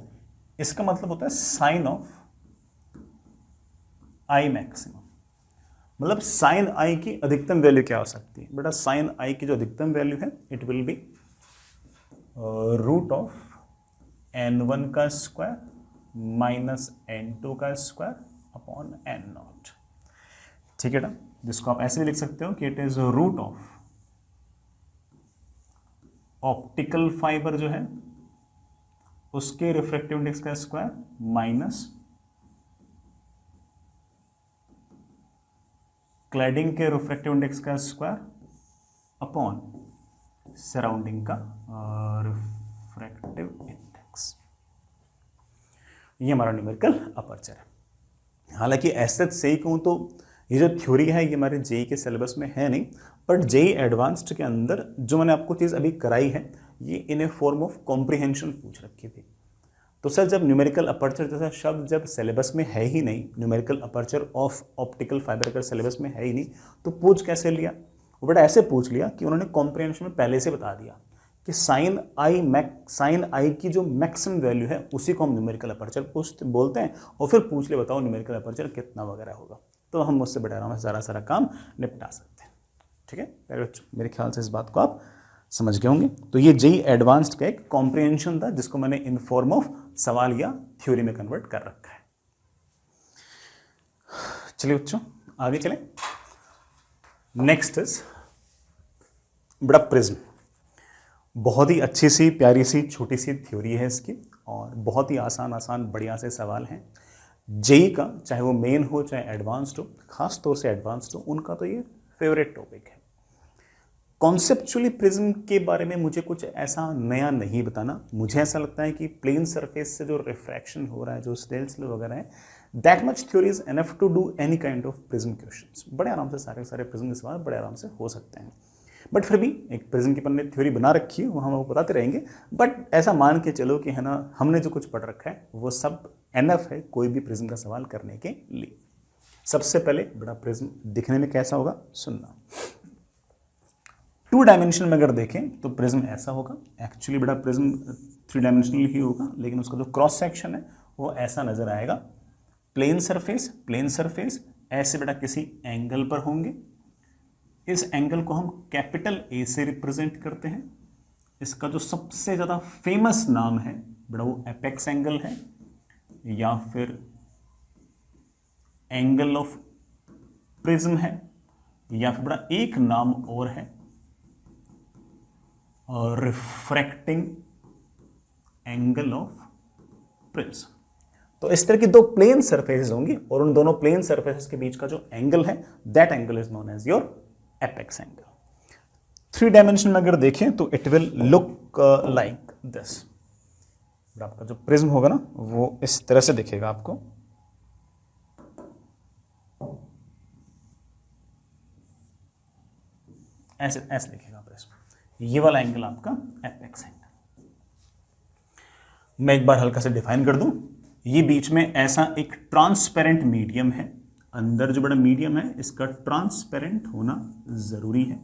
इसका मतलब होता है साइन ऑफ आई मैक्सिमम। मतलब साइन आई की अधिकतम वैल्यू क्या हो सकती है बेटा? साइन आई की जो अधिकतम वैल्यू है it will be root of n1 का स्क्वायर माइनस n2 का स्क्वायर अपॉन n0। ठीक है ना, जिसको आप ऐसे भी लिख सकते हो कि it is root of optical fibre जो है उसके रिफ्रैक्टिव इंडेक्स का स्क्वायर माइनस क्लैडिंग के रिफ्रैक्टिव इंडेक्स का स्क्वायर अपॉन सराउंडिंग का रिफ्रैक्टिव इंडेक्स। ये हमारा न्यूमेरिकल अपर्चर है। हालांकि ऐसे सही कहूं तो ये जो थ्योरी है ये हमारे जेई के सिलेबस में है नहीं, बट जेई एडवांस्ड के अंदर जो मैंने आपको चीज़ अभी कराई है ये इन ए फॉर्म ऑफ कॉम्प्रिहेंशन पूछ रखी थी। तो सर जब न्यूमेरिकल अपर्चर जैसा शब्द जब सिलेबस में है ही नहीं, numerical aperture of optical fibre अगर सिलेबस में है ही नहीं, तो पूछ कैसे लिया? वो बड़ा ऐसे पूछ लिया कि उन्होंने कॉम्प्रिहेंशन में पहले से बता दिया कि साइन आई की जो मैक्सिमम वैल्यू है उसी को हम न्यूमेरिकल अपर्चर बोलते हैं, और फिर पूछ ले बताओ न्यूमेरिकल अपर्चर कितना वगैरह होगा, तो हम उससे बड़े आराम से सारा काम निपटा सकते हैं। ठीक है प्यारे बच्चों, मेरे ख्याल से इस बात को आप समझ गए होंगे। तो ये जेई एडवांस्ड का एक कॉम्प्रिहेंशन था जिसको मैंने इन फॉर्म ऑफ सवाल या थ्योरी में कन्वर्ट कर रखा है। चलिए बच्चों आगे चलें। नेक्स्ट इज बड़ा प्रिज्म। बहुत ही अच्छी सी प्यारी सी छोटी सी थ्योरी है इसकी, और बहुत ही आसान बढ़िया से सवाल हैं। जेई का चाहे वो मेन हो चाहे एडवांस्ड हो, खास तौर से एडवांस्ड हो, उनका तो ये फेवरेट टॉपिक है। कॉन्सेप्चुअली प्रिज्म के बारे में मुझे कुछ ऐसा नया नहीं बताना। मुझे ऐसा लगता है कि प्लेन सरफेस से जो रिफ्रैक्शन हो रहा है, जो स्नेल्स लॉ वगैरह है, that much theory is enough to do any kind of prism questions. बड़े आराम से सारे प्रिज्म के सवाल बड़े आराम से हो सकते हैं। बट फिर भी एक प्रिज्म की अपन ने थ्योरी बना रखी है, वो हम आपको बताते रहेंगे। बट ऐसा मान के चलो कि है ना, हमने जो कुछ पढ़ रखा है वो सब एनफ है कोई भी प्रिज्म का सवाल करने के लिए। सबसे पहले बड़ा प्रिज्म दिखने में कैसा होगा सुनना। 2 डायमेंशन में अगर देखें तो प्रिज्म ऐसा होगा। एक्चुअली बड़ा प्रिज्म 3 डायमेंशनल ही होगा, लेकिन उसका जो क्रॉस सेक्शन है वो ऐसा नजर आएगा। प्लेन सरफेस ऐसे बेटा किसी एंगल पर होंगे। इस एंगल को हम कैपिटल ए से रिप्रेजेंट करते हैं। इसका जो सबसे ज्यादा फेमस नाम है बेटा वो एपेक्स एंगल है, या फिर एंगल ऑफ प्रिज्म है, या फिर बड़ा एक नाम और है रिफ्रैक्टिंग एंगल ऑफ प्रिज्म। तो इस तरह की 2 प्लेन सरफेसेस होंगी, और उन दोनों प्लेन सरफेसेस के बीच का जो एंगल है that angle is known as your apex angle. 3 dimension में अगर देखें तो it will look like this. आपका जो प्रिज्म होगा ना वो इस तरह से दिखेगा आपको। ऐसे दिखेगा प्रिज्म। ये वाला एंगल आपका एपेक्स एंगल। मैं एक बार हल्का से डिफाइन कर दूं, ये बीच में ऐसा एक ट्रांसपेरेंट मीडियम है, अंदर जो बड़ा मीडियम है इसका ट्रांसपेरेंट होना जरूरी है।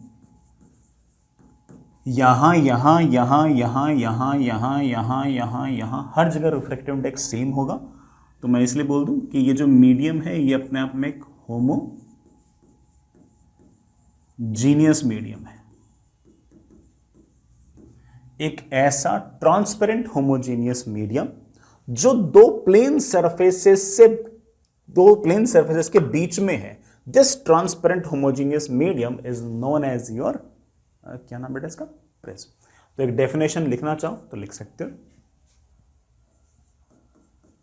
यहां यहां यहां यहां यहां यहां यहां यहां यहां हर जगह रिफ्रैक्टिव इंडेक्स सेम होगा, तो मैं इसलिए बोल दूं कि ये जो मीडियम है ये अपने आप में एक होमोजीनियस मीडियम है, एक ऐसा ट्रांसपेरेंट होमोजीनियस मीडियम जो दो प्लेन सरफेसेस के बीच में है। This transparent homogeneous medium is known as your क्या नाम बेटा इसका, प्रिज्म। तो एक डेफिनेशन लिखना चाहो तो लिख सकते हो,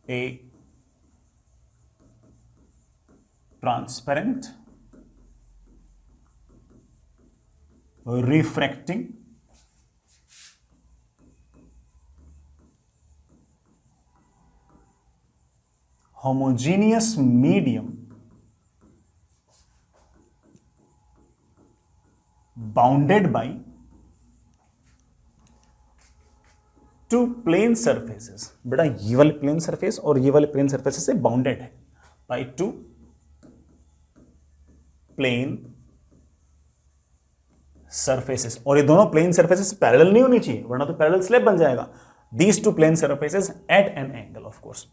ए transparent refracting homogeneous medium bounded by two plane surfaces। बेटा ये वाले प्लेन सरफेस और ये वाले प्लेन सरफेस से बाउंडेड है बाय टू प्लेन सरफेसेस, और ये दोनों प्लेन सरफेसेस पैरेलल नहीं होनी चाहिए वरना तो पैरेलल स्लैब बन जाएगा। These two plane surfaces at an angle, of course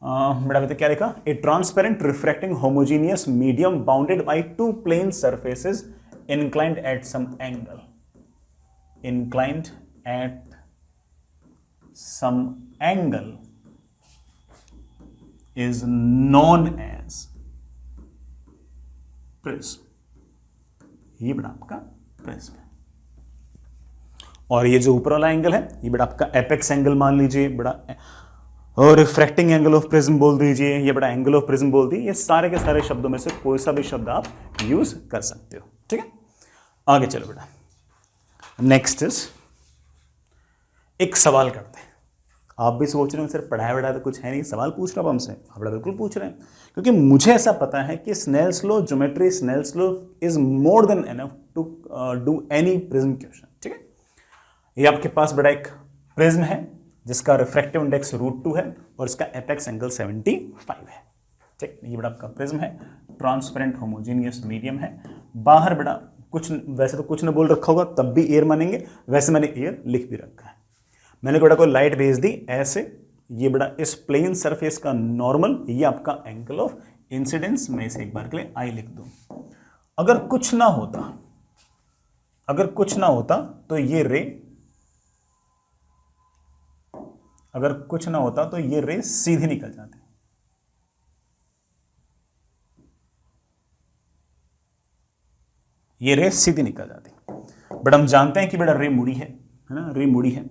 बेटा तो क्या लिखा, a transparent refracting homogeneous medium bounded by two plane surfaces inclined at some angle, inclined at some angle is known as prism। ये बेटा आपका prism है, और ये जो ऊपर वाला एंगल है ये बेटा आपका एपेक्स एंगल मान लीजिए बेटा, और रिफ्रैक्टिंग एंगल ऑफ प्रिज्म बोल दीजिए, ये बड़ा एंगल ऑफ प्रिज्म बोल दीजिए। ये सारे के सारे शब्दों में से कोई सा भी शब्द आप यूज कर सकते हो, ठीक है। आगे चलो बेटा, नेक्स्ट इज, एक सवाल करते हैं। आप भी सोच रहे हो सर पढ़ाया वढ़ाया तो कुछ है नहीं, सवाल पूछ रहा हूं हमसे, आप बेटा बिल्कुल पूछ रहे हैं, क्योंकि मुझे ऐसा पता है कि Snell's law, geometry Snell's law is more than enough to do any prism question, ठीक है। ये आपके पास बेटा एक प्रिज्म है जिसका रिफ्रैक्टिव इंडेक्स √2 है और इसका एपेक्स एंगल 75 है, ठीक। ये बेटा आपका प्रिज्म है, ट्रांसपेरेंट होमोजीनियस मीडियम है, बाहर बेटा कुछ, वैसे तो कुछ न बोल रखा होगा तब भी एयर मानेंगे, वैसे मैंने एयर लिख भी रखा है। मैंने बेटा को लाइट भेज दी ऐसे, ये बेटा इस प्लेन सरफेस का नॉर्मल, ये आपका एंगल ऑफ इंसिडेंस, मैं इसे एक बार के लिए आई लिख दूं। अगर कुछ ना होता तो ये रे, अगर कुछ ना होता तो ये रे सीधी निकल जाती, ये रे सीधी निकल जाती। बट हम जानते हैं कि बेटा रे मुड़ी है ना, रे मुड़ी है।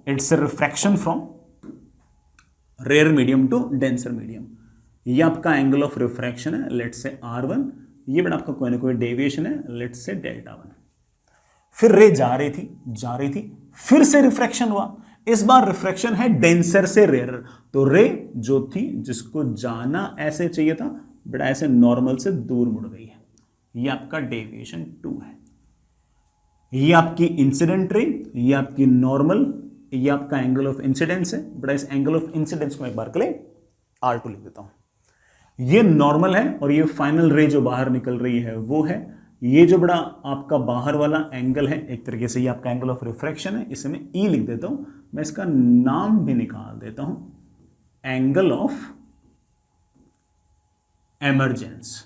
It's a refraction from rare medium to denser medium. ये आपका एंगल ऑफ रिफ्रैक्शन है, लेट्स से R1, ये बेटा आपका कोई ना कोई डेविएशन है, लेट्स से Δ1। फिर रे जा रही थी, फिर से रिफ्रैक्शन हुआ, इस बार रिफ्रैक्शन है डेंसर से रेयर, तो रे जो थी जिसको जाना ऐसे चाहिए था बेटा ऐसे नॉर्मल से दूर मुड़ गई है, ये आपका डेविएशन 2 है। ये आपकी इंसिडेंट रे, ये आपकी नॉर्मल, ये आपका एंगल ऑफ इंसिडेंस है बेटा। इस एंगल ऑफ इंसिडेंस को एक बार के लिए R2 लिख देता हूं। ये नॉर्मल है और ये फाइनल रे जो बाहर निकल रही है वो है। ये जो बड़ा आपका बाहर वाला एंगल है एक तरीके से ये आपका एंगल ऑफ रिफ्रैक्शन है, इसे मैं E लिख देता हूं। मैं इसका नाम भी निकाल देता हूं, एंगल ऑफ एमर्जेंस।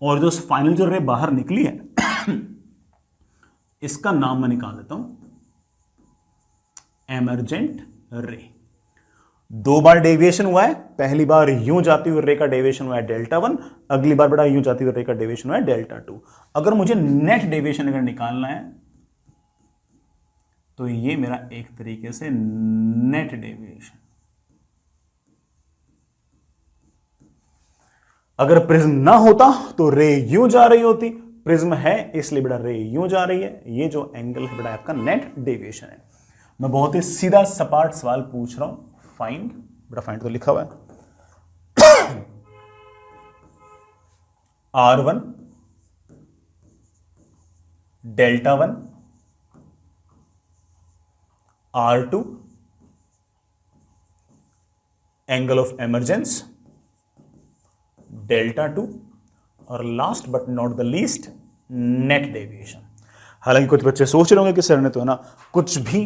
और जो फाइनल जो रे बाहर निकली है इसका नाम मैं निकाल देता हूं एमर्जेंट रे। 2 बार डेविएशन हुआ है, पहली बार यूं जाती हुई रे का डेविएशन हुआ है Δ1, अगली बार बेटा यूं जाती हुई रे का डेविएशन हुआ है Δ2। अगर मुझे नेट डेविएशन अगर निकालना है तो ये मेरा एक तरीके से नेट डेविएशन। अगर प्रिज्म ना होता तो रे यूं जा रही होती, प्रिज्म है इसलिए बेटा रे यूं जा रही है। ये जो एंगल है बेटा आपका नेट डेविएशन है। मैं बहुत ही सीधा सपाट सवाल पूछ रहा हूं, फाइंड, बेटा फाइंड तो लिखा हुआ है R1 Δ1 R2 angle of emergence delta 2 और last but not the least net deviation. हालांकि कुछ बच्चे सोच रहे होंगे कि सर ने तो है ना कुछ भी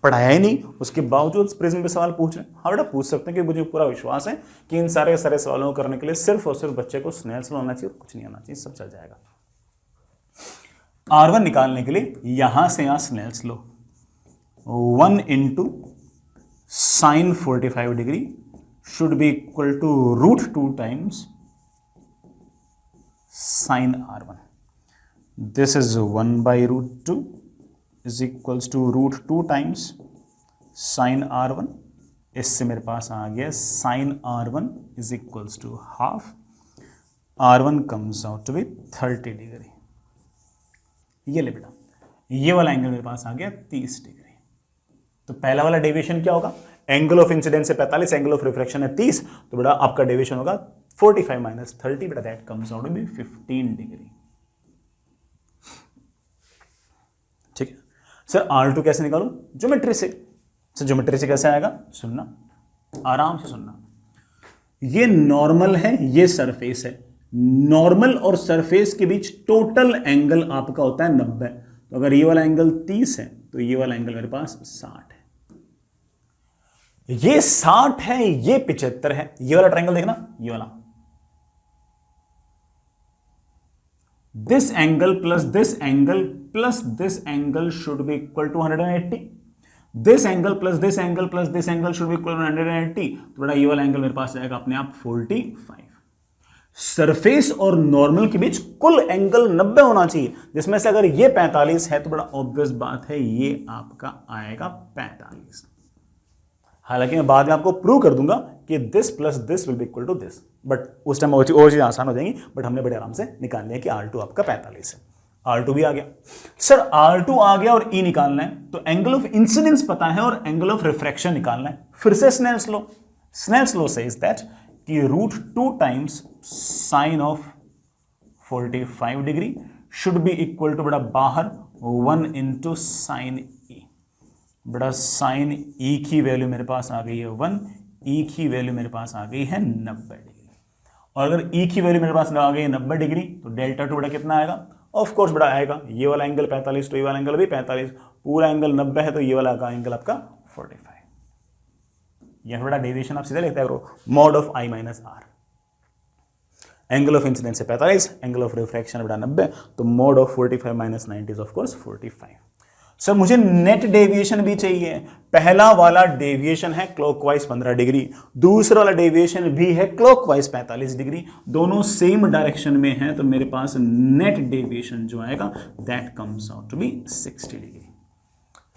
पढ़ाया ही नहीं, उसके बावजूद प्रिज्म पे सवाल पूछ रहे हैं। हाँ बेटा पूछ सकते हैं, कि मुझे पूरा विश्वास है कि इन सारे सवालों को करने के लिए सिर्फ और सिर्फ बच्चे को स्नेल्स लॉ आना चाहिए, कुछ नहीं आना चाहिए, सब चल जाएगा। R1 निकालने के लिए यहां से यहां Snell's law 1 into sine 45 degree should be equal to √2 times sine R1। This is 1 by √2 is equals to √2 times sine R1। इससे मेरे पास आ गया sine R1 is equals to half, R1 comes out to be 30 degree. ये ले बेटा, ये वाला एंगल मेरे पास आ गया 30 डिग्री। तो पहला वाला डेविएशन क्या होगा, एंगल ऑफ इंसिडेंस से 45, एंगल ऑफ रिफ्रैक्शन है 30, तो बेटा आपका डेविएशन होगा 45 माइनस 30, बेटा that comes out to be 15 degree. ठीक है सर, R2 कैसे निकालूं, ज्योमेट्री से। सर ज्योमेट्री से कैसे आएगा, सुनना आराम से सुनना। ये नॉर्मल है, ये सरफेस है, नॉर्मल और सरफेस के बीच टोटल एंगल आपका होता है 90। तो अगर ये वाला एंगल 30 है तो ये वाला एंगल मेरे पास 60 है, ये 60 है, ये 75 है। ये वाला ट्रायंगल देखना, ये वाला, this angle plus this angle plus this angle should be equal to 180। This angle plus this angle plus this angle should be equal to 180। तो बेटा ये वाला एंगल मेरे पास आएगा अपने आप 45। सरफेस और नॉर्मल के बीच कुल एंगल 90 होना चाहिए, जिसमें से अगर ये 45 है तो बड़ा ऑब्वियस बात है ये आपका आएगा 45। हालांकि मैं बाद में आपको प्रूव कर दूंगा कि this plus this will be equal to this, but उस टाइम और चीज आसान हो जाएंगी। बट हमने बड़े आराम से निकाल लिया कि R2 आपका 45 है। R2 भी आ गया। सर R2 आ गया और E निकालना है, तो एंगल ऑफ इंसिडेंस पता है और एंगल ऑफ रिफ्रैक्शन निकालना है। फिर से Snell's law, Snell's law says that कि √2 times sine of 45 degree should be equal to बड़ा बाहर 1 इंटू साइन E। बड़ा साइन E की वैल्यू मेरे पास आ गई है 1, E की वैल्यू मेरे पास आ गई है 90 डिग्री। और अगर E की वैल्यू मेरे पास आ गई है 90 डिग्री तो डेल्टा 2 बड़ा कितना आएगा, ऑफ कोर्स बड़ा आएगा, ये वाला एंगल 45 तो ये वाला एंगल भी 45, पूरा एंगल 90 है तो ये वाला का एंगल आपका 45। यह बड़ा डेविएशन आप सीधा लिखते हैं mod of I minus R। Angle of incidence से 45, एंगल ऑफ रिफ्रैक्शन बड़ा 90, तो mod of 45 minus 90 is of course 45। Sir मुझे नेट डेविएशन भी चाहिए। पहला वाला डेविएशन है क्लॉकवाइज 15 डिग्री, दूसरा वाला डेविएशन भी है क्लॉकवाइज 45 डिग्री, दोनों सेम डायरेक्शन में है, तो मेरे पास नेट डेविएशन जो आएगा that comes out to be 60 degree.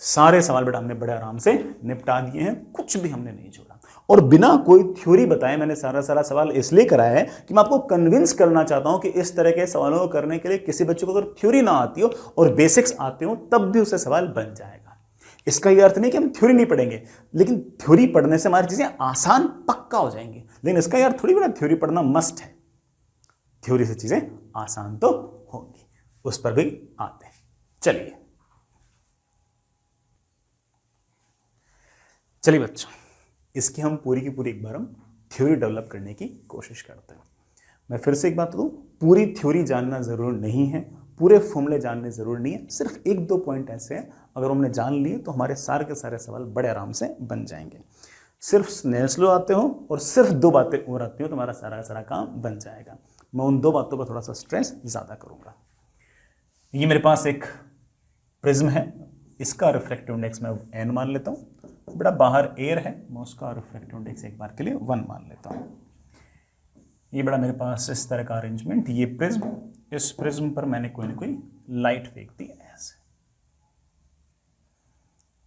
सारे सवाल बेटा हमने बड़े आराम से निपटा दिए हैं, कुछ भी हमने नहीं छोड़ा, और बिना कोई थ्योरी बताए मैंने सारा सवाल इसलिए कराया है कि मैं आपको कन्विंस करना चाहता हूं कि इस तरह के सवालों को करने के लिए किसी बच्चे को अगर थ्योरी ना आती हो और बेसिक्स आते हो तब भी उसे सवाल बन जाएगा। इसका यह अर्थ नहीं कि हम थ्योरी नहीं पढ़ेंगे, लेकिन थ्योरी पढ़ने से हमारी चीजें आसान पक्का हो जाएंगी, लेकिन इसका यार थोड़ी बड़ा थ्योरी पढ़ना मस्ट है। थ्योरी से चीजें आसान तो होंगी, उस पर भी आते हैं। चलिए बच्चों, इसकी हम पूरी की पूरी एक बार हम थ्योरी डेवलप करने की कोशिश करते हैं। मैं फिर से एक बात कहूं, पूरी थ्योरी जानना जरूर नहीं है, पूरे फॉर्मूले जानने जरूर नहीं है, सिर्फ 1-2 पॉइंट ऐसे हैं अगर हमने जान लिए तो हमारे सारे के सारे सवाल बड़े आराम से बन जाएंगे। सिर्फ स्नेल्स लॉ आते हो और सिर्फ 2 बातें और आती हो तो हमारा सारा काम बन जाएगा। मैं उन 2 बातों पर थोड़ा सा स्ट्रेस ज्यादा करूंगा। ये मेरे पास एक प्रिज्म है, इसका रिफ्रैक्टिव इंडेक्स मैं n मान लेता हूं, बड़ा बाहर एयर है, मैं उसका रिफ्रैक्टिव इंडेक्स एक बार के लिए 1 मान लेता हूं। ये बड़ा मेरे पास इस तरह का अरेंजमेंट, ये प्रिज्म, इस प्रिज्म पर मैंने कोई ना कोई लाइट फेंक दी ऐसे।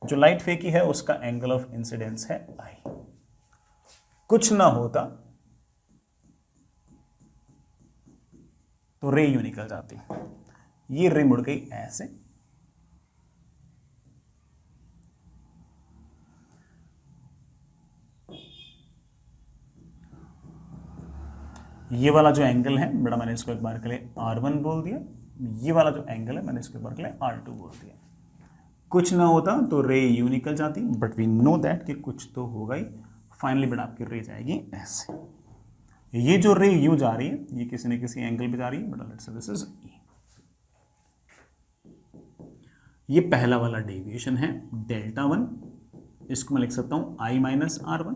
जो लाइट फेंकी है उसका एंगल ऑफ इंसिडेंस है I। कुछ ना होता तो रे यूं निकल जाती, ये रे मुड़ गई ऐसे, ये वाला जो एंगल है बेटा मैंने इसको एक बार के लिए R1 बोल दिया, ये वाला जो एंगल है मैंने इसको एक बार के लिए R2 बोल दिया। कुछ ना होता तो रे यूं निकल जाती, बट वी नो दैट कि कुछ तो होगा ही। फाइनली बेटा आपकी रे जाएगी ऐसे। ये जो रे यूं जा रही है ये किसी न किसी एंगल पे जा रही है बेटा, लेट्स से दिस इज ई। ये पहला वाला डेविएशन है डेल्टा 1, इसको मैं लिख सकता हूं आई माइनस आर 1।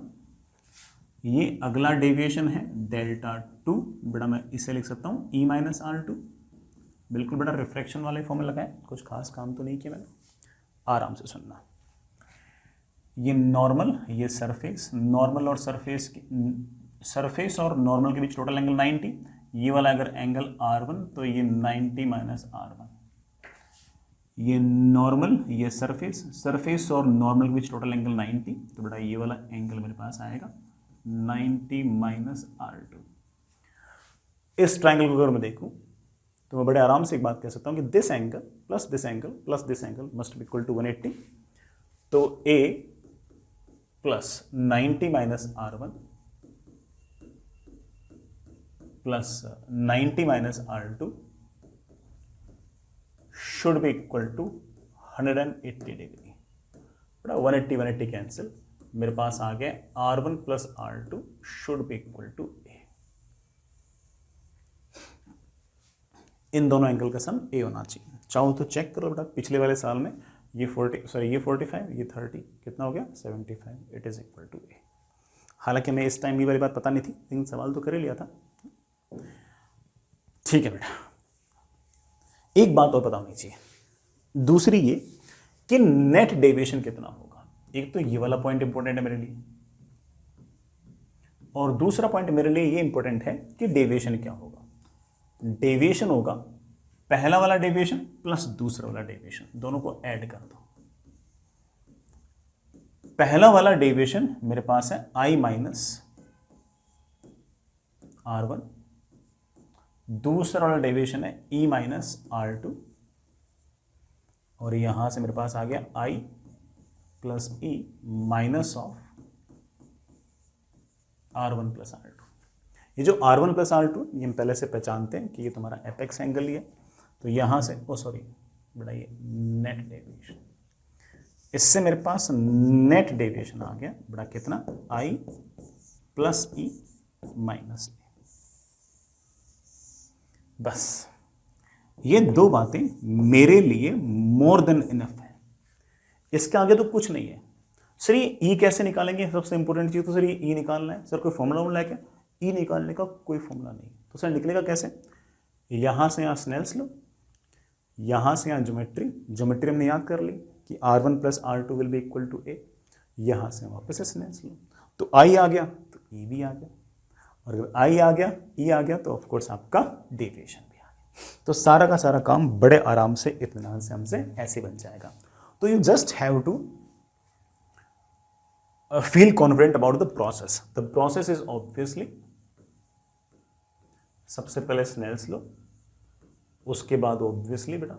ये अगला डेविएशन है डेल्टा 2, बेटा मैं इसे लिख सकता हूं ई माइनस आर 2। बिल्कुल बेटा रिफ्रैक्शन वाले फॉर्मूला लगाए, कुछ खास काम तो नहीं किया मैंने, आराम से सुनना। ये नॉर्मल, ये सरफेस, नॉर्मल और सरफेस और नॉर्मल के बीच टोटल एंगल 90। ये वाला अगर एंगल R1 तो ये 90 माइनस R1। ये नॉर्मल, ये सरफेस और नॉर्मल के बीच टोटल एंगल 90, तो बेटा ये वाला एंगल मेरे पास आएगा 90 माइनस R2। इस ट्राइंगल को अगर मैं देखूं तो मैं बड़े आराम से एक बात कह सकता हूं कि this angle plus this angle plus this angle must be equal to 180। तो A plus 90 minus R1 plus 90 minus R2 should be equal to 180 degree. बड़ा 180 कैंसिल, मेरे पास आ गया R1 plus R2 should be equal to A। इन दोनों angle का सम A होना चाहिए। चाहो तो चेक करो बेटा, पिछले वाले साल में ये 45, ये 30 कितना हो गया 75, it is equal to A। हालांकि मैं इस टाइम ये वाली बात पता नहीं थी, लेकिन सवाल तो कर ही लिया था। ठीक है बेटा, एक बात और पता होनी चाहिए, दूसरी ये कि नेट डेविएशन कितना होगा। एक तो ये वाला पॉइंट इंपॉर्टेंट है मेरे लिए, और दूसरा पॉइंट मेरे लिए ये इंपॉर्टेंट है कि डेविएशन क्या होगा। डेविएशन होगा पहला वाला डेविएशन प्लस दूसरा वाला डेविएशन, दोनों को ऐड कर दो। पहला वाला डेविएशन मेरे पास है I माइनस R1, दूसरा वाला डेविएशन है E माइनस R2, और यहां से मेरे पास आ गया I plus E minus of R1 plus R2। ये जो R1 प्लस R2 ये हम पहले से पहचानते हैं कि ये तुम्हारा एपेक्स एंगल ही है, तो यहां से बेटा ये नेट डेविएशन, इससे मेरे पास नेट डेविएशन आ गया बेटा कितना I plus E minus E। बस ये दो बातें मेरे लिए मोर देन इनफ है, इसके आगे तो कुछ नहीं है। सर ये E कैसे निकालेंगे, सबसे इंपॉर्टेंट चीज तो सर ये E निकालना है। सर कोई फॉर्मूला है क्या? E निकालने का कोई फॉर्मूला नहीं। तो सर निकलेगा कैसे? यहां से यहां स्नेल्स लो, यहां से यहां ज्योमेट्री हमने याद कर ली कि R1 plus R2 will be equal to A। यहां से वापस से स्नेल्स लो, तो I आ गया तो E भी आ गया, और अगर I आ गया E आ गया तो ऑफकोर्स आपका डेविएशन भी आ गया। तो सारा का सारा काम बड़े आराम से इत्मीनान से हमसे ऐसे बन जाएगा। तो you just have to feel confident about the process. The process is obviously सबसे पहले स्नेल्स लो, उसके बाद ऑब्वियसली बेटा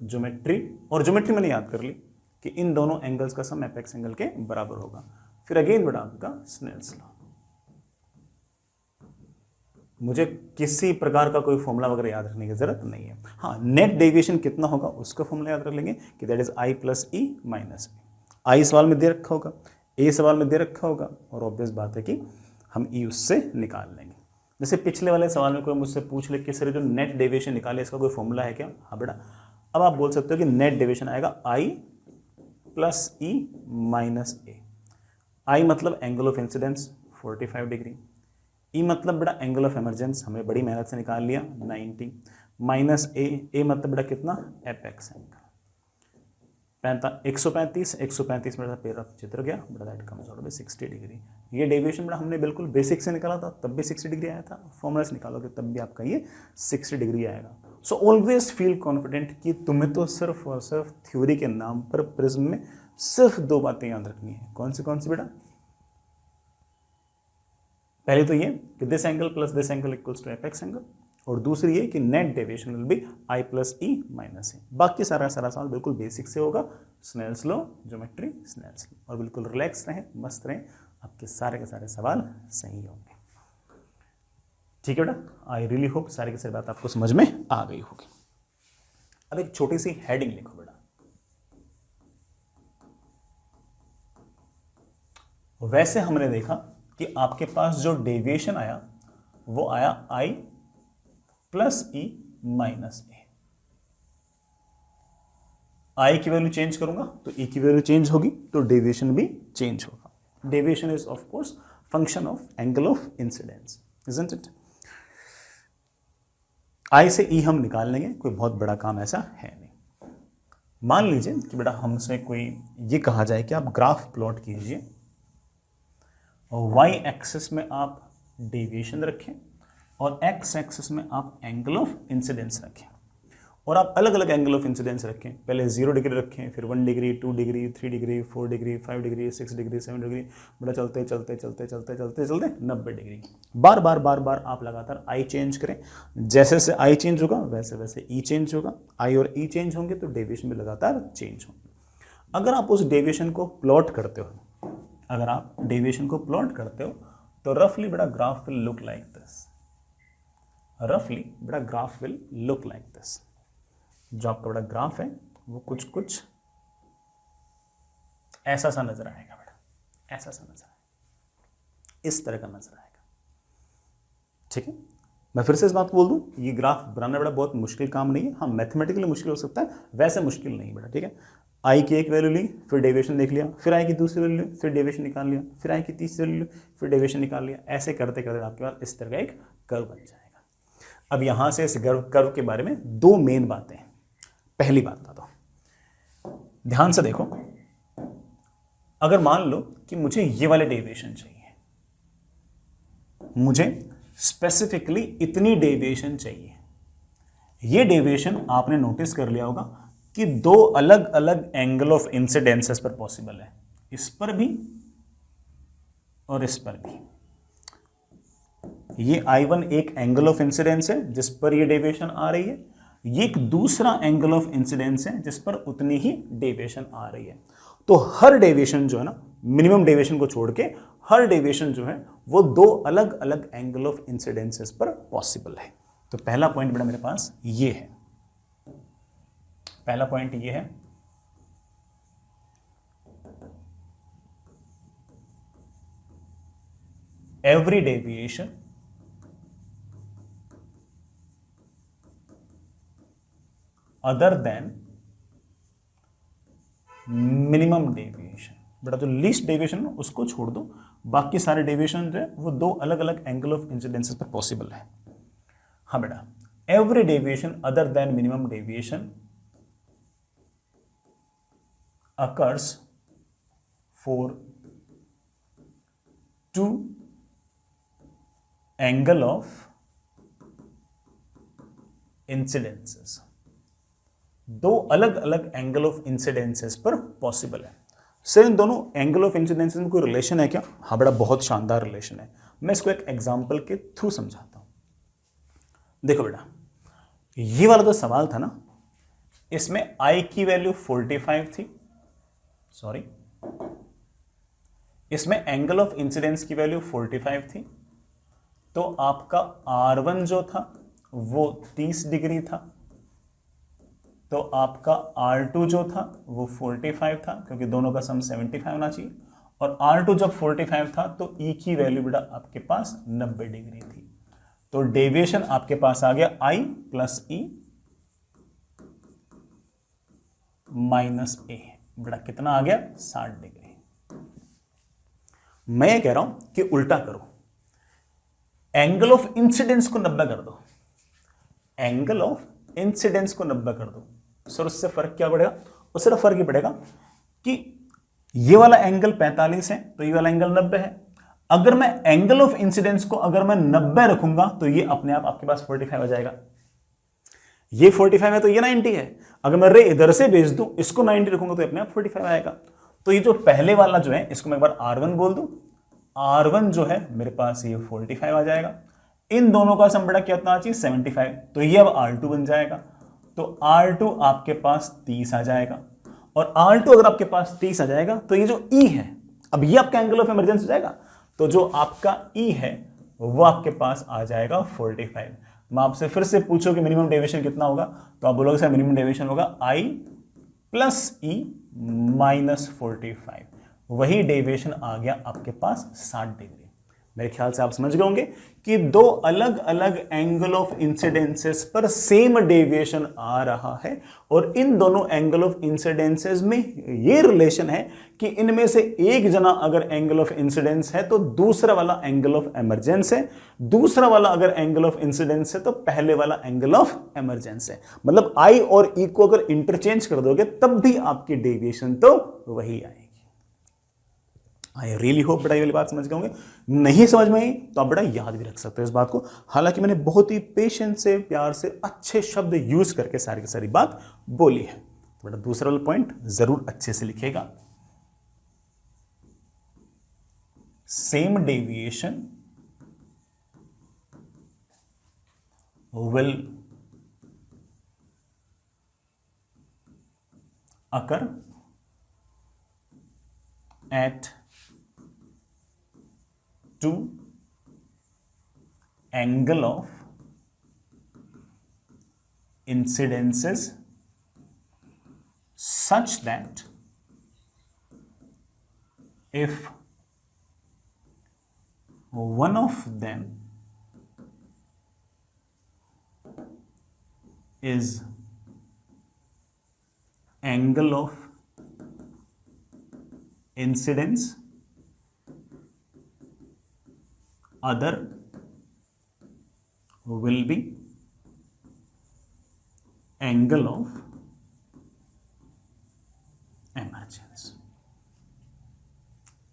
ज्योमेट्री, और ज्योमेट्री मैंने याद कर ली कि इन दोनों एंगल्स का सम एपेक्स एंगल के बराबर होगा। फिर अगेन बेटा आपका स्नेल्स लो। मुझे किसी प्रकार का कोई फॉर्मूला वगैरह याद रखने की जरूरत नहीं है। हाँ, नेट डेविएशन कितना होगा उसका फॉर्मूला याद रख लेंगे कि that is I plus E minus E। I सवाल में दे रखा होगा, A सवाल में दे रखा होगा, और ऑब्वियस बात है कि हम E उससे निकाल लेंगे। जैसे पिछले वाले सवाल में कोई मुझसे पूछ ले कि सर जो नेट डेविएशन निकाले इसका कोई फॉर्मूला है क्या? हाँ बेटा, अब आप बोल सकते हो कि नेट डेविएशन आएगा I plus E minus A। I मतलब angle of incidence 45 degree, E मतलब बेटा एंगल ऑफ इमरजेंस हमने बड़ी मेहनत से निकाल लिया 90, माइनस A मतलब बेटा कितना एपेक्स एंगल 135 मेरा पेड़ चित्र गया बेटा, that comes out by 60 degree. ये डेविएशन बेटा हमने बिल्कुल बेसिक से निकाला था, तब भी 60 डिग्री आया था। फॉर्मूला से निकालोगे तब भी आपका ये 60 डिग्री आएगा। सो ऑलवेज फील कॉन्फिडेंट कि तुम्हें तो सिर्फ और सिर्फ थ्योरी के नाम पर प्रिज्म में सिर्फ दो बातें याद रखनी है। कौन सी बेटा? पहले तो ये कि this angle plus this angle equals to apex angle, और दूसरी ये कि net deviation will be I plus E minus E। बाकी सारा सवाल बिल्कुल बेसिक से होगा, Snell's law, geometry, Snell's law, और बिल्कुल रिलैक्स रहें, मस्त रहें, आपके सारे के सारे सवाल सही होंगे। ठीक है बेटा, आई रियली होप सारी की सारी बात आपको समझ में आ गई होगी। अब एक छोटी सी हेडिंग लिखो बेटा, वैसे हमने देखा कि आपके पास जो डेविएशन आया वो आया I plus E minus A. I की वैल्यू चेंज करूंगा तो E की वैल्यू चेंज होगी, तो डेविएशन भी चेंज होगा। Deviation is of course function of angle of incidence, isn't it. I से E हम निकाल लेंगे, कोई बहुत बड़ा काम ऐसा है नहीं। मान लीजिए कि बेटा हमसे कोई ये कहा जाए कि आप ग्राफ प्लॉट कीजिए और y एक्सिस में आप डेविएशन रखें और x एक्सिस में आप एंगल ऑफ इंसिडेंस रखें, और आप अलग अलग एंगल ऑफ इंसिडेंस रखें। पहले 0 डिग्री रखें, फिर 1 degree, 2 degree, 3 degree, 4 degree, 5 degree, 6 degree, 7 degree, बड़ा चलते चलते चलते चलते चलते चलते 90 डिग्री। बार बार बार बार आप लगातार आई चेंज करें। जैसे जैसे आई चेंज होगा वैसे वैसे ई चेंज होगा। आई और ई चेंज होंगे तो डेविएशन भी लगातार चेंज होंगे। अगर आप उस डेविएशन को प्लॉट करते हो, अगर आप डेविएशन को प्लॉट करते हो तो रफली बेटा graph will look like this. रफली बेटा graph will look like this. जो आपका बड़ा ग्राफ है वो कुछ कुछ ऐसा सा नजर आएगा बेटा, ऐसा सा नजर आएगा, इस तरह का नजर आएगा। ठीक है, मैं फिर से इस बात को बोल दूं, ये ग्राफ बनाना बेटा बहुत मुश्किल काम नहीं है। हाँ, मैथमेटिकली मुश्किल हो सकता है, वैसे मुश्किल नहीं बेटा। ठीक है, आई की एक वैल्यू ली, फिर डेविएशन देख लिया, फिर आई की दूसरी वैल्यू ली, फिर डेविएशन निकाल लिया, फिर आई की तीसरी वैल्यू ली, फिर डेविएशन निकाल लिया। ऐसे करते करते आपके पास इस तरह का एक कर्व बन जाएगा। अब यहां से इस कर्व के बारे में दो मेन बातें हैं। पहली बात बता दो, ध्यान से देखो, अगर मान लो कि मुझे ये वाले डेविएशन चाहिए, मुझे स्पेसिफिकली इतनी डेविएशन चाहिए। ये डेविएशन आपने नोटिस कर लिया होगा कि दो अलग अलग एंगल ऑफ इंसिडेंसेस पर पॉसिबल है, इस पर भी और इस पर भी। ये I1 एक एंगल ऑफ इंसिडेंस है जिस पर ये डेविएशन आ रही है, ये एक दूसरा एंगल ऑफ इंसिडेंस है जिस पर उतनी ही डेविएशन आ रही है। तो हर डेविएशन जो है ना, मिनिमम डेविएशन को छोड़ के हर डेविएशन जो है वो दो अलग अलग एंगल ऑफ इंसिडेंसेस पर पॉसिबल है। तो पहला पॉइंट बेटा मेरे पास ये है, पहला पॉइंट ये है। Every deviation other than minimum deviation. बेटा जो लीस्ट डेविएशन उसको छोड़ दो, बाकी सारे डेविएशन जो है वो दो अलग अलग एंगल ऑफ इंसिडेंसेस पर पॉसिबल है। हाँ बेटा, every deviation other than minimum deviation occurs for two angle of incidences। दो अलग अलग एंगल ऑफ इंसिडेंसेस पर पॉसिबल है। सर इन दोनों एंगल ऑफ इंसिडेंसेस में कोई रिलेशन है क्या? हाँ बेटा, बहुत शानदार रिलेशन है। मैं इसको एक एग्जांपल के थ्रू समझाता हूं। देखो बेटा, ये वाला जो सवाल था ना, इसमें I की वैल्यू 45 थी, सॉरी, इसमें एंगल ऑफ इंसिडेंस की वैल्यू 45 थी। तो आपका R1 जो था वो 30 डिग्री था, तो आपका R2 जो था वो 45 था, क्योंकि दोनों का सम 75 होना चाहिए। और R2 जब 45 था तो E की वैल्यू बेटा आपके पास 90 डिग्री थी। तो डेविएशन आपके पास आ गया I plus E minus A। बेटा कितना आ गया? 60 डिग्री। मैं ये कह रहा हूं कि उल्टा करो, एंगल ऑफ इंसिडेंस को 90 कर दो, एंगल ऑफ इंसिडेंस को 90 कर दो। सर उससे फर्क क्या पड़ेगा? उससे सिर्फ फर्क ही पड़ेगा कि ये वाला एंगल 45 है तो ये वाला एंगल 90 है। अगर मैं एंगल ऑफ इंसिडेंस को अगर मैं 90 रखूंगा तो ये अपने आप आपके पास 45 आ जाएगा। ये 45 है तो ये 90 है। अगर मैं रे इधर से भेज दूं, इसको 90 रखूंगा तो अपने आप 45 आएगा। तो ये जो पहले वाला जो है इसको मैं एक बार R1 बोल दूं, R1 जो है मेरे पास ये 45 आ जाएगा। इन दोनों का सम बेटा कितना चाहिए? 75। तो ये अब R2 बन जाएगा। तो R2 आपके पास 30 आ जाएगा। और R2 अगर आपके पास 30 आ जाएगा तो ये जो E है, अब ये आपका एंगल ऑफ इमरजेंस हो जाएगा। तो जो आपका E है वो आपके पास आ जाएगा 45। मैं आपसे फिर से पूछो कि मिनिमम डेविएशन कितना होगा, तो आप बोलोगे सर मिनिमम डेविएशन होगा I प्लस E माइनस 45। वही डेविएशन आ गया आपके पास 60 डिग्री। मेरे ख्याल से आप समझ गए होंगे कि दो अलग अलग एंगल ऑफ इंसिडेंसेस पर सेम डेविएशन आ रहा है और इन दोनों एंगल ऑफ इंसिडेंसेस में ये रिलेशन है कि इनमें से एक जना अगर एंगल ऑफ इंसिडेंस है तो दूसरा वाला एंगल ऑफ एमरजेंस है, दूसरा वाला अगर एंगल ऑफ इंसिडेंस है तो पहले वाला एंगल ऑफ एमरजेंस है। मतलब आई और ई को अगर इंटरचेंज कर दोगे तब भी आपकी डेविएशन तो वही आएगी। आई रियली होप बेटा ये वाली बात समझ गए होंगे। नहीं समझ में आई तो आप बेटा याद भी रख सकते हो इस बात को। हालांकि मैंने बहुत ही पेशेंस से, प्यार से, अच्छे शब्द यूज करके सारी की सारी बात बोली है। तो बेटा दूसरा वाला पॉइंट जरूर अच्छे से लिखेगा। Same deviation will occur at two angle of incidences such that if one of them is angle of incidence, other will be angle of emergence।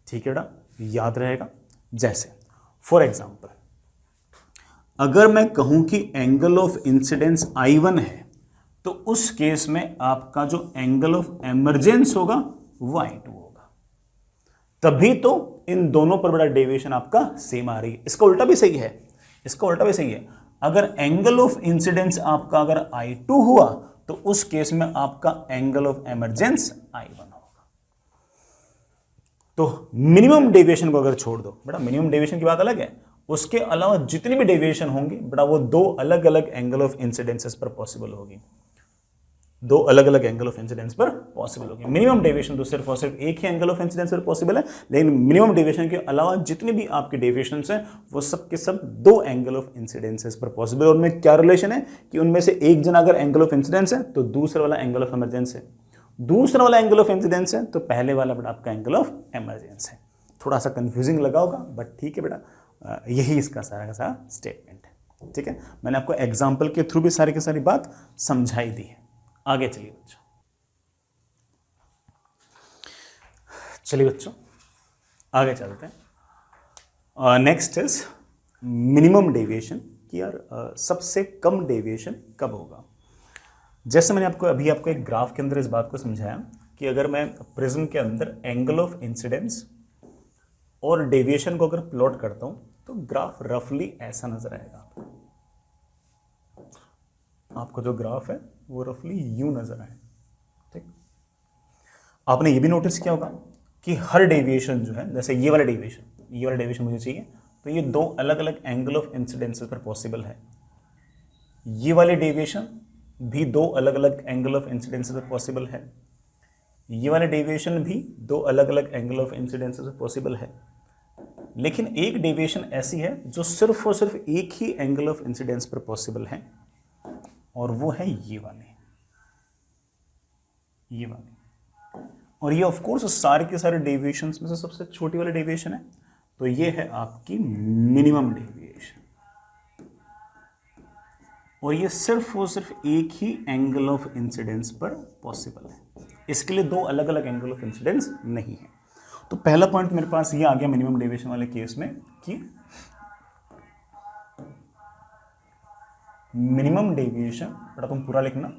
ठीक है बेटा, याद रहेगा। जैसे फॉर एग्जाम्पल अगर मैं कहूं कि एंगल ऑफ इंसिडेंस I1 है तो उस केस में आपका जो एंगल ऑफ एमरजेंस होगा वो I2 होगा। तभी तो इन दोनों पर बड़ा डेविएशन आपका सेम आ रही है। इसका उल्टा भी सही है, इसका उल्टा भी सही है। अगर एंगल ऑफ इंसिडेंस आपका अगर I2 हुआ तो उस केस में आपका एंगल ऑफ एमरजेंस I1 होगा। तो मिनिमम डेविएशन को अगर छोड़ दो बेटा, मिनिमम डेविएशन की बात अलग है, उसके अलावा जितनी भी डेविएशन होंगी बेटा वो दो अलग अलग एंगल ऑफ इंसिडेंसेस पर पॉसिबल होगी, दो अलग अलग एंगल ऑफ इंसिडेंस पर पॉसिबल होगी। मिनिमम डेविएशन तो सिर्फ और सिर्फ एक ही एंगल ऑफ इंसिडेंस पर पॉसिबल है, लेकिन मिनिमम डेविएशन के अलावा जितने भी आपके डेविएशंस हैं वो सब के सब दो एंगल ऑफ इंसिडेंसेस पर पॉसिबल है। उनमें क्या रिलेशन है कि उनमें से एक जना अगर एंगल ऑफ इंसिडेंस है तो दूसरा वाला एंगल ऑफ एमरजेंस है, दूसरा वाला एंगल ऑफ इंसिडेंस है तो पहले वाला बेटा आपका एंगल ऑफ एमरजेंस है। थोड़ा सा कंफ्यूजिंग लगा होगा बट ठीक है बेटा, यही इसका सारा का सारा स्टेटमेंट है। ठीक है, मैंने आपको एग्जाम्पल के थ्रू भी सारी की सारी बात समझाई दी है। आगे चलिए बच्चों, चलिए बच्चों आगे चलते हैं। नेक्स्ट इज मिनिमम डेविएशन कि यार सबसे कम डेविएशन कब होगा। जैसे मैंने आपको एक ग्राफ के अंदर इस बात को समझाया कि अगर मैं प्रिज्म के अंदर एंगल ऑफ इंसिडेंस और डेविएशन को अगर प्लॉट करता हूं तो ग्राफ रफली ऐसा नजर आएगा। आपको जो ग्राफ है वो रफली यूं नजर आए। ठीक, आपने ये भी नोटिस किया होगा कि हर डेविएशन जो है, जैसे ये वाला डेविएशन मुझे चाहिए तो ये दो अलग अलग एंगल ऑफ इंसिडेंसेस पर पॉसिबल है। ये वाले डेविएशन भी दो अलग अलग एंगल ऑफ इंसिडेंसेस पर पॉसिबल है। ये वाले डेविएशन भी दो अलग अलग एंगल ऑफ इंसिडेंसेस पर पॉसिबल है। लेकिन एक डेविएशन ऐसी है जो सिर्फ और सिर्फ एक ही एंगल ऑफ इंसिडेंस पर पॉसिबल है और वो है ये वाले। और ये ऑफ कोर्स सारे के सारे डेविएशंस में से सबसे छोटी वाली डेविएशन है, तो ये है आपकी मिनिमम डेविएशन। और ये सिर्फ और सिर्फ एक ही एंगल ऑफ इंसिडेंस पर पॉसिबल है। इसके लिए दो अलग अलग एंगल ऑफ इंसिडेंस नहीं है। तो पहला पॉइंट मेरे पास ये आ गया मिनिमम डेविएशन वाले केस में कि मिनिमम डेविएशन, बेटा तुम पूरा लिखना,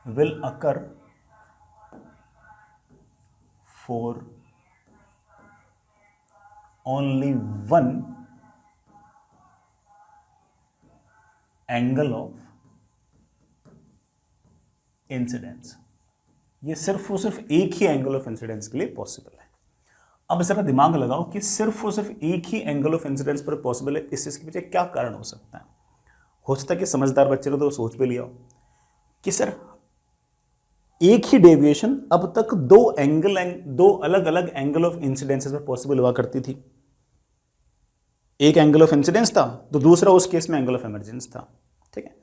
will occur for only one angle of incidence। ये सिर्फ और सिर्फ एक ही एंगल ऑफ इंसिडेंस के लिए पॉसिबल है। अब जरा दिमाग लगाओ कि सिर्फ और सिर्फ एक ही एंगल ऑफ इंसिडेंस पर पॉसिबल है, इस चीज के पीछे क्या कारण हो सकता है। हो सकता है कि समझदार बच्चे ने तो सोच भी लिया हो कि सर एक ही डेविएशन अब तक दो अलग अलग एंगल ऑफ इंसिडेंसेस में पॉसिबल हुआ करती थी। एक एंगल ऑफ इंसिडेंस था तो दूसरा उस केस में एंगल ऑफ इमरजेंस था। ठीक है,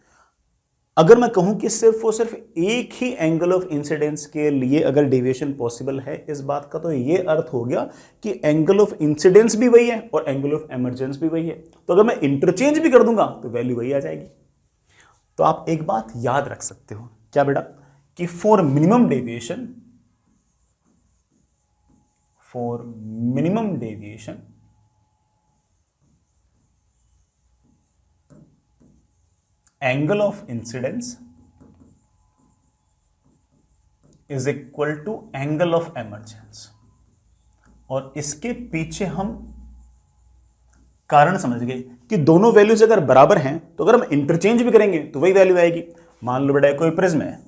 अगर मैं कहूं कि सिर्फ और सिर्फ एक ही एंगल ऑफ इंसिडेंस के लिए अगर डेविएशन पॉसिबल है इस बात का, तो यह अर्थ हो गया कि एंगल ऑफ इंसिडेंस भी वही है और एंगल ऑफ इमरजेंस भी वही है। तो अगर मैं इंटरचेंज भी कर दूंगा तो वैल्यू वही आ जाएगी। तो आप एक बात याद रख सकते हो, क्या बेटा, कि for minimum deviation angle of incidence is equal to angle of emergence. और इसके पीछे हम कारण समझ गए कि दोनों वैल्यूज अगर बराबर हैं तो अगर हम इंटरचेंज भी करेंगे तो वही वैल्यू आएगी। मान लो बेटा कोई प्रिज्म है,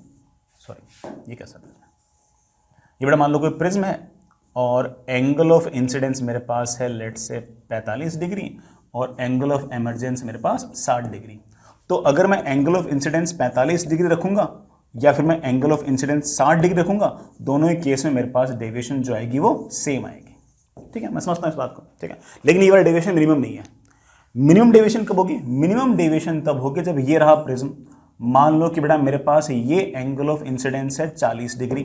सॉरी ये कैसा था, ये बेटा मान लो कोई प्रिज्म है और एंगल ऑफ इंसिडेंस मेरे पास है लेट से 45 डिग्री और एंगल ऑफ इमरजेंस मेरे पास 60 डिग्री। तो अगर मैं एंगल ऑफ इंसिडेंस 45 डिग्री रखूंगा या फिर मैं एंगल ऑफ इंसिडेंस 60 डिग्री रखूंगा, दोनों ही केस में मेरे पास डेविएशन जो आएगी वो सेम आएगी। ठीक है, मैं समझता हूं इस बात को। ठीक है, लेकिन ये वाला डेविएशन मिनिमम नहीं है। मिनिमम डेविएशन कब होगी? मिनिमम डेविएशन तब होगी जब ये रहा प्रिज्म, मान लो कि बेटा मेरे पास ये एंगल ऑफ इंसिडेंस है 40 डिग्री,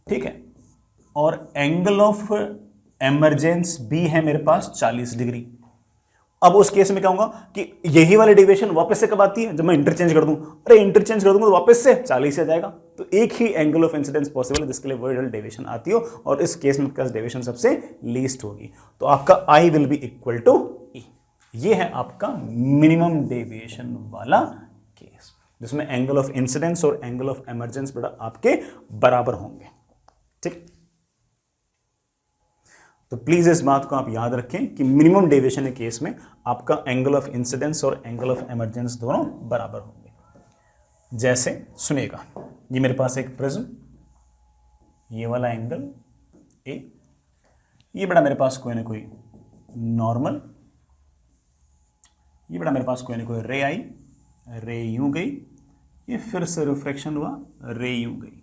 ठीक है, और एंगल ऑफ इमरजेंस भी है मेरे पास 40 डिग्री। अब उस केस में क्या होगा कि यही वाली डेविएशन वापस से कब आती है? जब मैं इंटरचेंज कर दूं। अरे इंटरचेंज कर दूंगा तो वापस से 40 आ जाएगा। तो एक ही एंगल ऑफ इंसिडेंस पॉसिबल है जिसके लिए वर्ड डेविएशन आती हो, और इस केस में डेविएशन सबसे लीस्ट होगी। तो आपका i will be equal to e. ये है आपका मिनिमम डेविएशन वाला केस, जिसमें एंगल ऑफ इंसिडेंस और एंगल ऑफ इमरजेंस बड़ा आपके बराबर होंगे। ठीक, तो प्लीज इस बात को आप याद रखें कि मिनिमम डेविएशन के केस में आपका एंगल ऑफ इंसिडेंस और एंगल ऑफ इमरजेंस दोनों बराबर होंगे। जैसे सुनिएगा, ये मेरे पास एक प्रिज्म, ये वाला एंगल ए, ये बड़ा मेरे पास कोई ना कोई नॉर्मल, ये बड़ा मेरे पास कोई ना कोई रे आई, रे यूं गई, ये फिर से रिफ्रैक्शन हुआ, रे यूं गई।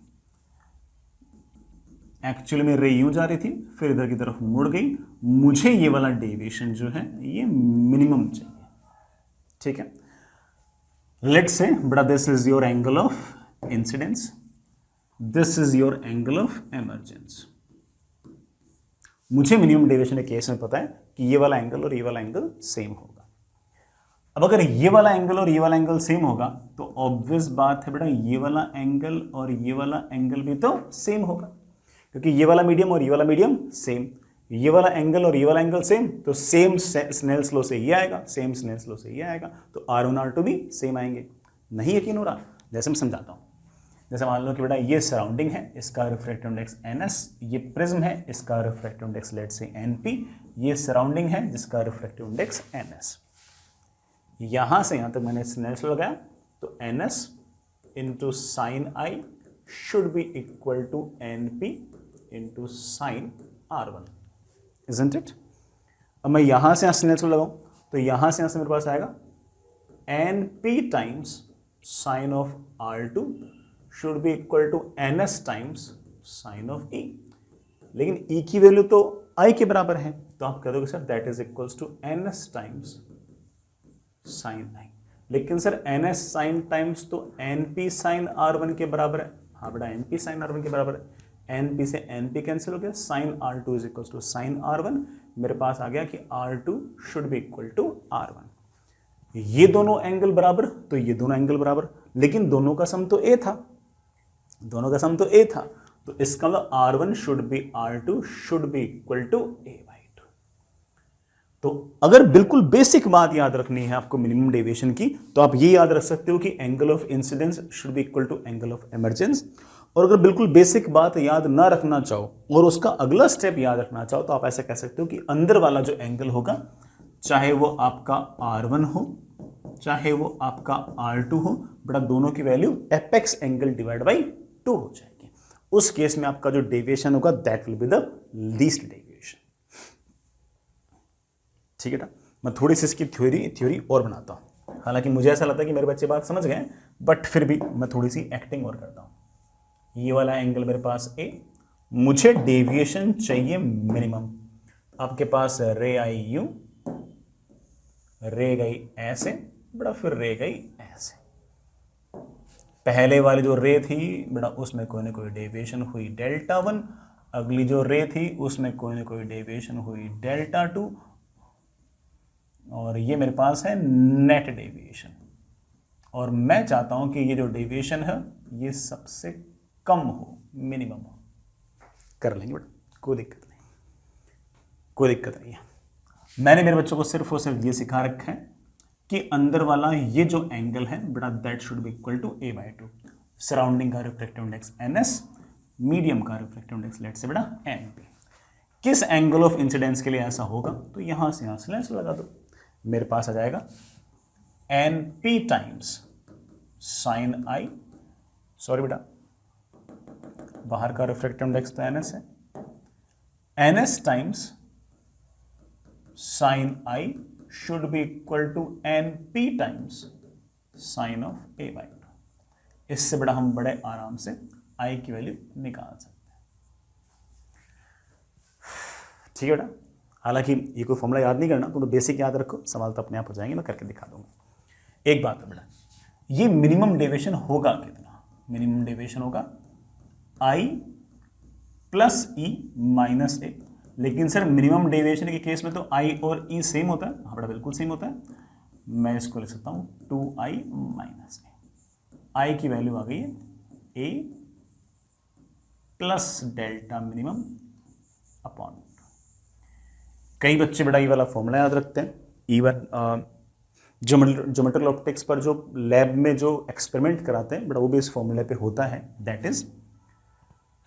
एक्चुअली में रे यूं जा रही थी फिर इधर की तरफ मुड़ गई। मुझे ये वाला डेविएशन जो है ये मिनिमम चाहिए। ठीक है, लेट्स से बड़ा this is your angle of incidence, this is your angle of emergence. मुझे मिनिमम डेविएशन के केस में पता है कि ये वाला एंगल और ये वाला एंगल सेम होगा। अब अगर ये वाला एंगल और ये वाला एंगल सेम होगा तो ऑब्वियस बात है बेटा ये वाला एंगल और ये वाला एंगल भी तो सेम होगा, क्योंकि ये वाला मीडियम और ये वाला मीडियम सेम, ये वाला एंगल और ये वाला एंगल सेम, तो सेम स्नेल्स लॉ से ये आएगा, सेम स्नेल्स लॉ से ये आएगा, तो R1 R2 भी सेम आएंगे। नहीं यकीन हो रहा? जैसे मैं समझाता हूँ। जैसे मान लो कि बेटा ये सराउंडिंग है, इसका रिफ्रैक्टिव इंडेक्स NS, ये प्रिज्म है, इसका रिफ्रैक्टिव इंडेक्स लेट से NP, ये सराउंडिंग है जिसका रिफ्रैक्टिव इंडेक्स NS। यहां से यहां तक मैंने स्नेल्स लॉ लगाया, तो NS into sine I should be equal to NP into sine R1, isn't it? अब मैं यहां से स्नेल्स लॉ लगाऊं तो यहां से मेरे पास आएगा NP times sine of R2 should be equal to NS times sine of E। लेकिन E की वैल्यू तो I के बराबर है, तो आप कह दोगे sir that is equals to NS times sine I। लेकिन सर NS साइन टाइम्स तो NP साइन R1 के बराबर है। हाँ बेटा NP साइन R1 के बराबर है। NP से NP कैंसिल हो गया, sine R2 is equal to sine R1। मेरे पास आ गया कि R2 should be equal to R1। ये दोनों एंगल बराबर तो ये दोनों एंगल बराबर, लेकिन दोनों का सम तो A था, दोनों का सम तो A था, तो इसका मतलब R1 should be R2 should be equal to A/2। तो अगर बिल्कुल बेसिक बात याद रखनी है आपको मिनिमम डेविएशन की, तो आप ये याद रख सकते हो कि angle of incidence should be equal to angle of emergence. और अगर बिल्कुल बेसिक बात याद ना रखना चाहो और उसका अगला स्टेप याद रखना चाहो, तो आप ऐसा कह सकते हो कि अंदर वाला जो एंगल होगा, चाहे वो आपका R1 हो चाहे वो आपका R2 हो, बड़ा दोनों की value apex angle divide by 2 हो जाएगी। उस केस में आपका जो डेविएशन होगा that will be the least deviation. ठीक है ना? मैं थोड़ी सी इसकी थ्योरी और बनाता हूं। हालांकि मुझे ऐसा लगता है कि मेरे बच्चे बात समझ गए, बट फिर भी मैं थोड़ी सी एक्टिंग और करता हूं। ये वाला एंगल मेरे पास ए, मुझे डेविएशन चाहिए मिनिमम। आपके पास रे आई यूं, रे गई ऐसे, बड़ा फिर रे गई ऐसे। पहले वाली जो रे थी बड़ा उसमें कोई ना कोई डेविएशन हुई डेल्टा 1, अगली जो रे थी उसमें कोई ना कोई डेविएशन हुई डेल्टा 2, और ये मेरे पास है नेट डेविएशन। और मैं चाहता हूं कि ये जो डेविएशन है ये सबसे कम हो, मिनिमम हो। कर लेंगे बेटा, कोई दिक्कत नहीं, कोई दिक्कत नहीं है। मैंने मेरे बच्चों को सिर्फ और सिर्फ ये सिखा रखा है कि अंदर वाला ये जो एंगल है बेटा that should be equal to a/2। Surrounding का रिफ्रैक्टिव इंडेक्स ns, मीडियम का रिफ्रैक्टिव इंडेक्स लेट से बेटा np। किस एंगल ऑफ इंसिडेंस के लिए ऐसा होगा, तो यहां से लेंस लगा दो, मेरे पास आ जाएगा np times sine i, sorry बेटा बाहर का रिफ्रैक्टिव इंडेक्स तो ns है, ns times sine i should be equal to np times sin of a/2। इससे बड़ा हम बड़े आराम से i की वैल्यू निकाल सकते हैं। ठीक है बेटा, हालांकि ये कोई फॉर्मूला याद नहीं करना, तो बेसिक याद रखो, सवाल तो अपने आप हो जाएंगे, मैं करके दिखा दूंगा। एक बात है बेटा, ये मिनिमम डेविएशन होगा कितना? मिनिमम डेविएशन होगा i प्लस e माइनस ए। लेकिन सर मिनिमम डेविएशन के केस में तो i और e सेम होता है। हाँ बेटा बिल्कुल सेम होता है। मैं इसको लिख सकता हूं 2i माइनस ए। i की वैल्यू आ गई है a plus delta minimum upon. कई बच्चे बेटा ये वाला फॉर्मूला याद रखते हैं। इवन ज्योमेट्रिकल ऑप्टिक्स पर जो लैब में जो एक्सपेरिमेंट कराते हैं बेटा वो भी इस फॉर्मूले पे होता है, दैट इज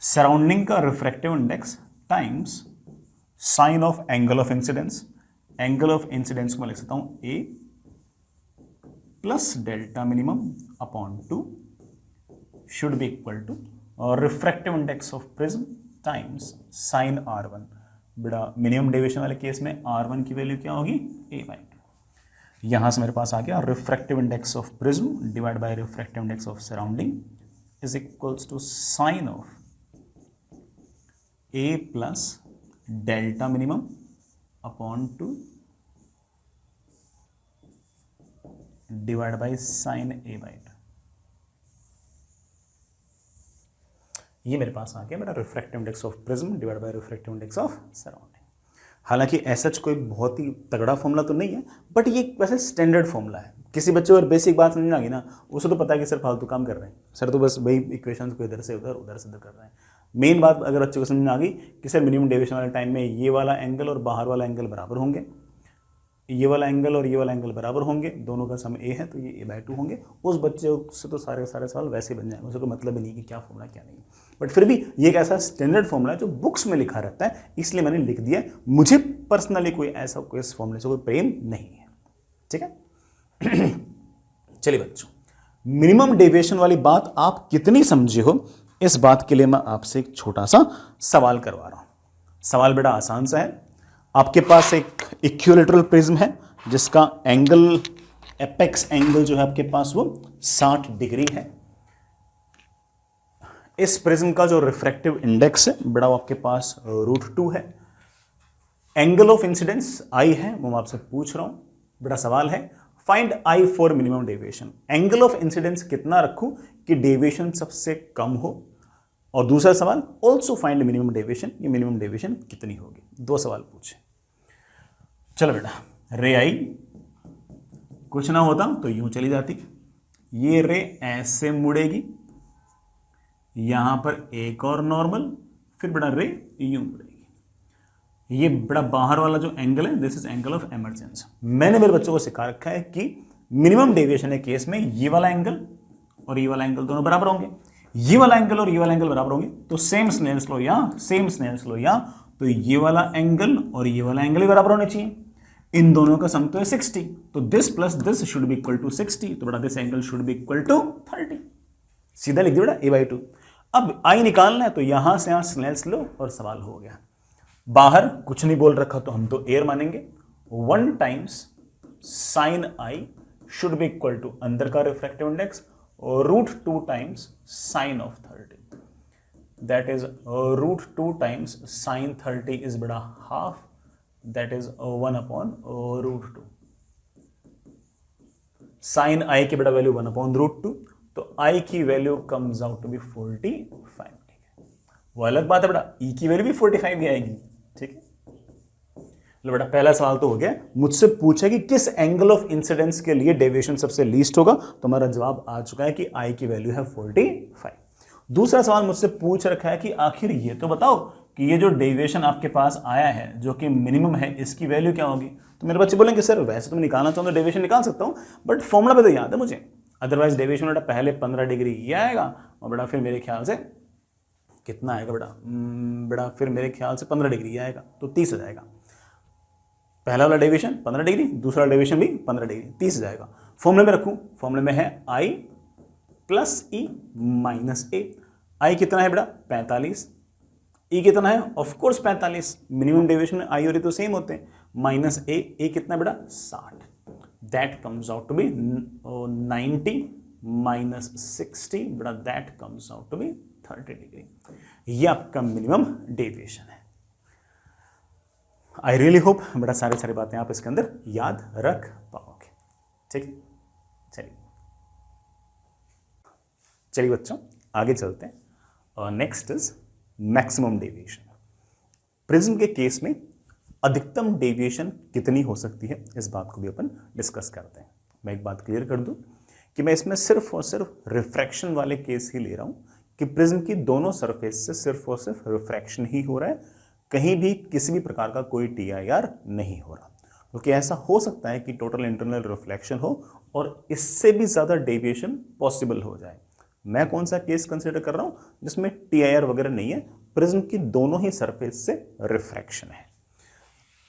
सराउंडिंग का refractive index times sine of angle of incidence. Angle of incidence को मैं लिख सकता हूं a plus delta minimum upon 2 should be equal to refractive index of prism times sine r1। बेटा मिनिमम डेविएशन वाले case में r1 की value क्या होगी a/2। यहां से मेरे पास आ गया refractive index of prism divide by refractive index of surrounding is equals to sine of a plus delta minimum upon 2 divide by sine a/2। ये मेरे पास आ गया बेटा refractive index of prism divide by refractive index of surrounding. हालांकि ऐसा कोई बहुत ही तगड़ा फॉर्मूला तो नहीं है, बट ये वैसे स्टैंडर्ड फॉर्मूला है। किसी बच्चे को बेसिक बात समझ में आ गई ना, उसे तो पता है कि सर फालतू काम कर रहे हैं, सर तो बस वही इक्वेशंस को इधर से उधर उधर से इधर कर रहे हैं। मेन बात अगर बच्चे को समझ में आ गई कि सर मिनिमम डेविएशन वाले टाइम में ये वाला एंगल और बाहर वाला एंगल बराबर होंगे, ये वाला एंगल और ये वाला एंगल बराबर होंगे, दोनों का सम a है तो ये a/2 होंगे। उस बच्चे से तो सारे सवाल वैसे बन जाएंगे, उसे कोई मतलब ही नहीं कि क्या फॉर्मूला क्या नहीं। बट फिर भी ये एक ऐसा स्टैंडर्ड फॉर्मूला है जो बुक्स में लिखा रहता है, इसलिए मैंने लिख दिया। मुझे पर्सनली कोई ऐसा कोई इस फॉर्मूले से कोई प्रेम नहीं है। ठीक है चलिए बच्चों, मिनिमम डेविएशन वाली बात आप कितनी समझे हो, इस बात के लिए मैं आपसे एक छोटा सा सवाल करवा रहा हूं। सवाल बेटा आसान सा है। आपके पास एक इक्विलैटरल प्रिज्म है जिसका एंगल एपेक्स एंगल जो है आपके पास वो 60 डिग्री है। इस प्रिज्म का जो रिफ्रैक्टिव इंडेक्स है बेटा वो आपके पास √2 है। एंगल ऑफ इंसिडेंस I है, वो मैं आपसे पूछ रहा हूं। बेटा सवाल है find I for minimum deviation. Angle of incidence कितना रखूं कि डेविएशन सबसे कम हो, और दूसरा सवाल ऑल्सो फाइंड मिनिमम डेविएशन, ये मिनिमम डेविएशन कितनी होगी। दो सवाल पूछे। चलो बेटा, रे आई कुछ ना होता तो यूं चली जाती, ये रे ऐसे मुड़ेगी, यहां पर एक और नॉर्मल, फिर बेटा रे यूं मुड़ेगी। ये बड़ा बाहर वाला जो एंगल है this is angle of emergence. मैंने मेरे बच्चों को सिखा रखा है कि मिनिमम डेविएशन के केस में ये वाला एंगल और ये वाला एंगल दोनों बराबर होंगे। ये वाला एंगल और ये वाला एंगल बराबर होंगे तो सेम स्नेल्स लॉ या सेम स्नेल्स लॉ या तो ये वाला एंगल और ये वाला एंगल भी बराबर होने चाहिए। इन दोनों का सम तो है 60, तो this plus this should be equal to 60, तो बेटा this angle should be equal to 30। सीधा लिख दिया बेटा a/2। अब I निकालना है तो यहां से यहां स्नेल्स लो और सवाल हो गया। बाहर कुछ नहीं बोल रखा तो हम तो एयर मानेंगे। 1 times sine I should be equal to अंदर का refractive index √2 times sine of 30, that is √2 times sine 30 is बड़ा half, that is 1/√2। Sine I की बड़ा वैल्यू 1/√2, तो आई की value comes out to be 45। वो अलग बात है बेटा, ई की वैल्यू भी 45 ही आएगी, ठीक है। लो बेटा, पहला सवाल तो हो गया। मुझसे पूछा कि किस एंगल ऑफ इंसिडेंस के लिए डेविएशन सबसे लीस्ट होगा, तो हमारा जवाब आ चुका है कि आई की वैल्यू है 45। दूसरा सवाल मुझसे पूछ रखा है कि आखिर ये तो बताओ कि ये जो डेविएशन आपके पास आया है जो कि मिनिमम है, इसकी वैल्यू क्या होगी। तो मेरे बच्चे बोलेंगे सर वैसे तो मैं निकालना चाहूँ तो डेविएशन निकाल सकता हूँ, बट फॉर्मूला पे तो याद है मुझे, अदरवाइज डेविएशन बेटा पहले 15 डिग्री ये आएगा और बेटा फिर मेरे ख्याल से कितना आएगा बेटा फिर मेरे ख्याल से 15 डिग्री आएगा, तो 30 हो जाएगा। पहला वाला डेविएशन 15 डिग्री, दूसरा डेविएशन भी 15 डिग्री, 30 हो जाएगा। फॉर्मूले में रखूं, फॉर्मूले में है आई प्लस ई माइनस ए। आई कितना है बेटा 45, ई कितना है ऑफकोर्स 45, मिनिमम डेविएशन में आई और ई तो सेम होते हैं, माइनस ए कितना बेटा 60, that comes out to be 90 minus 60 बेटा that comes out to be 30 degree. ये आपका मिनिमम डेविएशन है। आई रियली होप बेटा सारी बातें आप इसके अंदर याद रख पाओगे, ठीक है। चलिए बच्चों आगे चलते हैं। Next is maximum deviation. Prism के केस में अधिकतम डेविएशन कितनी हो सकती है, इस बात को भी अपन डिस्कस करते हैं। मैं एक बात क्लियर कर दूं कि मैं इसमें सिर्फ और सिर्फ रिफ्रैक्शन वाले केस ही ले रहा हूं कि प्रिज्म की दोनों सरफेस से सिर्फ और सिर्फ रिफ्रैक्शन ही हो रहा है, कहीं भी किसी भी प्रकार का कोई TIR नहीं हो रहा, क्योंकि ऐसा हो सकता है कि टोटल इंटरनल रिफ्लेक्शन हो और इससे भी ज़्यादा डेविएशन पॉसिबल हो जाए। मैं कौन सा केस कंसिडर कर रहा हूं जिसमें TIR वगैरह नहीं है, प्रिज्म की दोनों ही सरफेस से रिफ्रैक्शन है।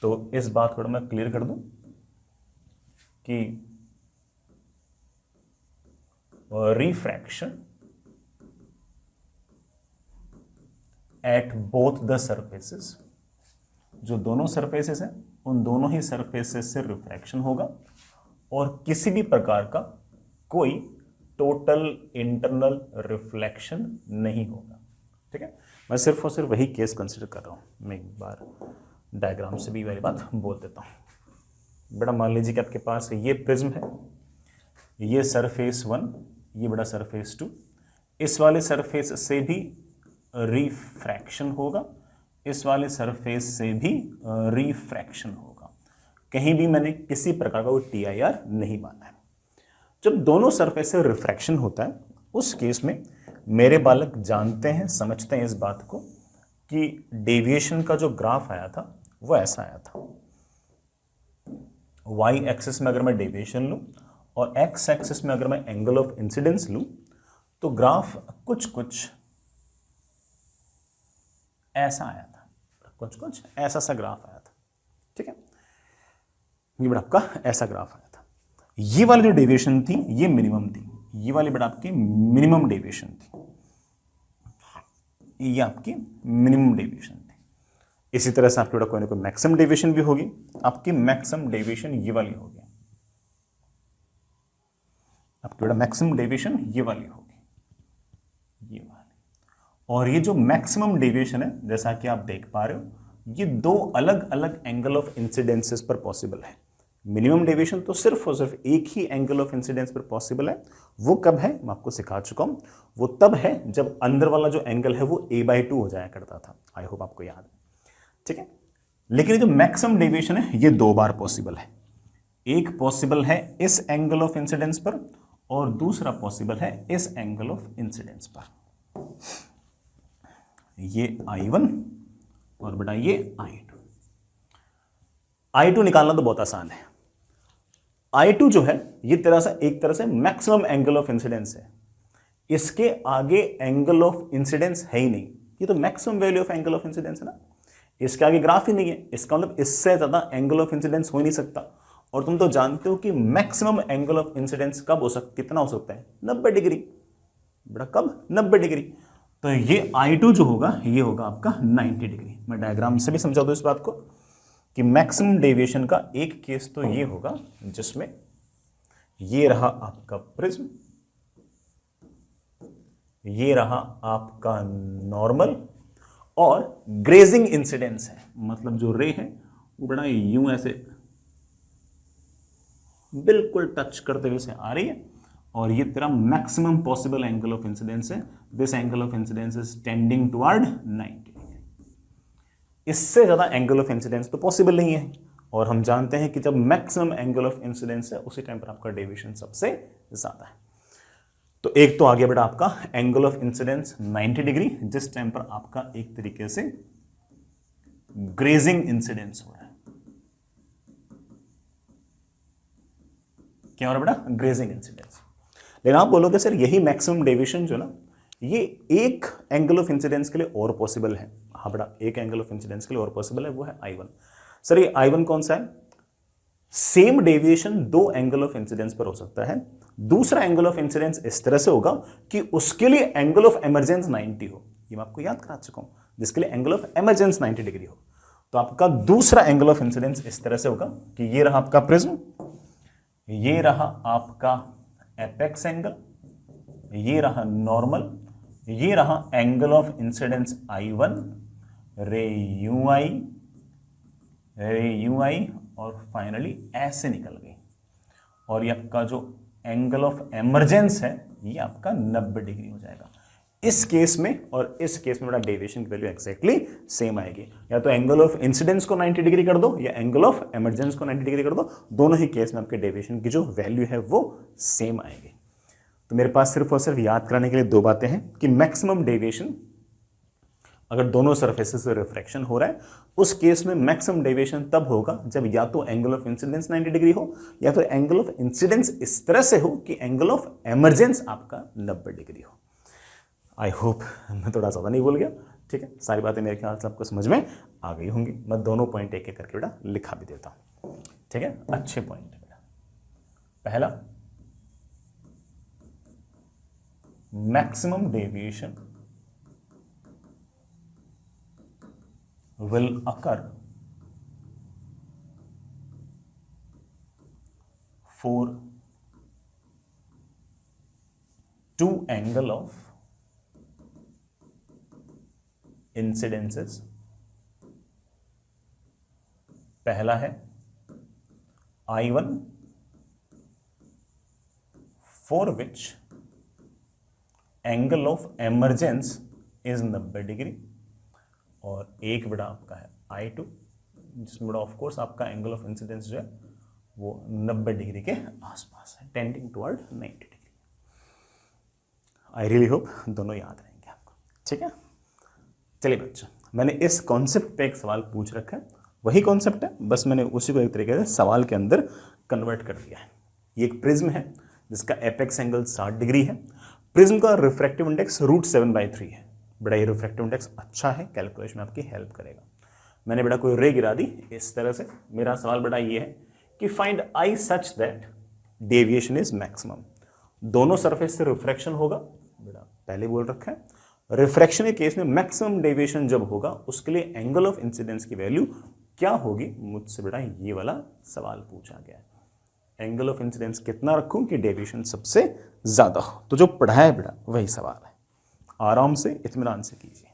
तो इस बात को मैं क्लियर कर दूं कि refraction at both the surfaces, जो दोनों सरफेसेस हैं उन दोनों ही सरफेसेस से रिफ्रैक्शन होगा और किसी भी प्रकार का कोई टोटल इंटरनल रिफ्लेक्शन नहीं होगा, ठीक है। मैं सिर्फ और सिर्फ वही केस कंसिडर कर रहा हूं। मैं एक बार डायग्राम से भी वाली बात बोल देता हूं। बेटा मान लीजिए कि आपके पास ये प्रिज्म है, ये सरफेस 1, ये बड़ा सरफेस 2, इस वाले सरफेस से भी रिफ्रैक्शन होगा, इस वाले सरफेस से भी रिफ्रैक्शन होगा, कहीं भी मैंने किसी प्रकार का कोई TIR नहीं माना है। जब दोनों सरफेस से रिफ्रैक्शन होता है उस केस में मेरे बालक जानते हैं, समझते हैं इस बात को कि डेविएशन का जो ग्राफ आया था वो ऐसा आया था। Y एक्सिस में अगर मैं डेविएशन लूं और X एक्सिस में अगर मैं एंगल ऑफ इंसिडेंस लूं तो ग्राफ कुछ ऐसा आया था, कुछ ऐसा सा ग्राफ आया था, ठीक है। ये बड़ा आपका ऐसा ग्राफ आया था। ये वाली जो डेविएशन थी ये मिनिमम थी, ये वाली बड़ा आपकी मिनिमम डेविएशन थी, ये आपकी मिनिमम डेविएशन थी। इसी तरह से आपकी बड़ा कोई ना कोई मैक्सिमम डेविएशन भी होगी। आपकी मैक्सिमम डेविएशन ये वाली होगी, आपकी बड़ा मैक्सिमम डेविएशन ये वाली होगी, ये वाली। और ये जो मैक्सिमम डेविएशन है जैसा कि आप देख पा रहे हो, ये दो अलग अलग एंगल ऑफ इंसिडेंसेस पर पॉसिबल है। मिनिमम डेविएशन तो सिर्फ और सिर्फ एक ही एंगल ऑफ इंसिडेंस पर पॉसिबल है। वो कब है मैं आपको सिखा चुका हूं, वो तब है जब अंदर वाला जो एंगल है वो a/2 हो जाया करता था। आई होप आपको याद है, ठीक है। लेकिन ये जो मैक्सिमम डेविएशन है ये 2 बार पॉसिबल है। एक पॉसिबल है इस एंगल ऑफ इंसिडेंस पर और दूसरा पॉसिबल है इस एंगल ऑफ इंसिडेंस पर। ये I1 और बेटा ये I2। I2 निकालना तो बहुत आसान है। I2 जो है ये एक तरह से मैक्सिमम एंगल ऑफ इंसिडेंस है, इसके आगे एंगल ऑफ इंसिडेंस है ही नहीं। ये तो maximum value of angle of incidence है ना, इसके आगे ग्राफ ही नहीं है। इसका मतलब इससे ज्यादा एंगल ऑफ इंसिडेंस हो ही नहीं सकता। और तुम तो जानते हो कि मैक्सिमम एंगल ऑफ इंसिडेंस कब हो सकता, कितना हो सकता है 90 डिग्री। बड़ा कब 90 डिग्री। तो ये I2 जो होगा ये होगा आपका 90 डिग्री। मैं डायग्राम से भी समझा दूं इस बात को कि मैक्सिमम डेविएशन का एक केस तो ये होगा जिसमें ये रहा आपका प्रिज्म, ये रहा आपका नॉर्मल, और ग्रेजिंग इंसिडेंस है, मतलब जो रे है वो बड़ा यूं ऐसे बिल्कुल टच करते हुए से आ रही है, और ये तेरा maximum possible angle of incidence है। This angle of incidence is tending toward 90 degree. इससे ज्यादा एंगल ऑफ इंसिडेंस तो पॉसिबल नहीं है, और हम जानते हैं कि जब मैक्सिमम एंगल ऑफ इंसिडेंस है उसी टाइम पर आपका डेविएशन सबसे ज्यादा है। तो एक तो आ गया बेटा आपका एंगल ऑफ इंसिडेंस 90 डिग्री, जिस टाइम पर आपका एक तरीके से ग्रेजिंग इंसिडेंस हो रहा है। क्या हो रहा है बेटा? Grazing incidence. लेकिन आप बोलोगे सर यही मैक्सिमम डेविएशन जो ना, ये एक एंगल ऑफ इंसिडेंस के लिए और पॉसिबल है। हाँ बेटा, एक एंगल ऑफ इंसिडेंस के लिए और पॉसिबल है, वो है I1। सर ये I1 कौन सा है? सेम डेविएशन दो एंगल ऑफ इंसिडेंस पर हो सकता है। दूसरा एंगल ऑफ इंसिडेंस इस तरह से होगा कि उसके लिए एंगल ऑफ इमरजेंस 90 हो। ये मैं आपको याद करा चुका हूं, जिसके लिए एंगल ऑफ इमरजेंस 90 डिग्री हो। तो आपका दूसरा एंगल ऑफ इंसिडेंस इस तरह से होगा कि ये रहा आपका प्रिज्म, ये रहा आपका एपेक्स एंगल, ये रहा नॉर्मल, ये रहा एंगल ऑफ इंसिडेंस I1, रे यूआई, और फाइनली ऐसे निकल गई। और ये आपका जो एंगल ऑफ एमरजेंस है ये आपका 90 डिग्री हो जाएगा। इस केस में और इस केस में बड़ा डेविएशन की वैल्यू एक्जैक्टली सेम आएगी। या तो एंगल ऑफ इंसिडेंस को 90 डिग्री कर दो या एंगल ऑफ एमरजेंस को 90 डिग्री कर दो, दोनों ही केस में आपके डेविएशन की जो वैल्यू है वो सेम आएगी। तो मेरे पास सिर्फ और सिर्फ याद कराने के लिए दो बातें हैं कि मैक्सिमम डेविएशन अगर दोनों सरफेसेस से रिफ्रैक्शन हो रहा है, उस केस में मैक्सिमम डेविएशन तब होगा जब या तो एंगल ऑफ इंसिडेंस 90 डिग्री हो या फिर एंगल ऑफ इंसिडेंस इस तरह से हो कि एंगल ऑफ एमरजेंस आपका 90 डिग्री हो। आई होप मैं थोड़ा ज़्यादा नहीं बोल गया, ठीक है। सारी बातें मेरे ख्याल से आपको समझ में आ गई होंगी। मैं दोनों पॉइंट एक एक करके बेटा लिखा भी देता हूँ, ठीक है। अच्छे पॉइंट है बेटा। पहला, maximum deviation will occur for two angle of incidences। पहला है I1 for which angle of emergence is 90 degree, और एक बेटा आपका है I2 जिसमें बेटा ऑफकोर्स आपका एंगल ऑफ इंसिडेंस जो है वो 90 डिग्री के आसपास है, tending toward 90 degree. I really hope दोनों याद रहेंगे आपको, ठीक है। चलिए बच्चों, मैंने इस कॉन्सेप्ट पे एक सवाल पूछ रखा है, वही कॉन्सेप्ट है, बस मैंने उसी को एक तरीके से सवाल के अंदर कन्वर्ट कर दिया है। ये एक प्रिज्म है जिसका एपेक्स एंगल 60 डिग्री है। प्रिज्म का रिफ्रैक्टिव इंडेक्स √7/3 है। बेटा ये रिफ्रैक्टिव इंडेक्स अच्छा है, कैलकुलेशन में आपकी हेल्प करेगा। मैंने बेटा कोई रे गिरा दी इस तरह से। मेरा सवाल बेटा ये है कि find I such that deviation is maximum. दोनों सरफेस से रिफ्रैक्शन होगा, बेटा पहले बोल रखा है। रिफ्रैक्शन के केस में मैक्सिमम डेविएशन जब होगा उसके लिए एंगल ऑफ इंसिडेंस की वैल्यू क्या होगी, मुझसे बेटा ये वाला सवाल पूछा गया है। एंगल ऑफ इंसिडेंस कितना रखूं कि डेविएशन सबसे ज्यादा हो। तो जो पढ़ा है बेटा वही सवाल है, आराम से इत्मीनान से कीजिए।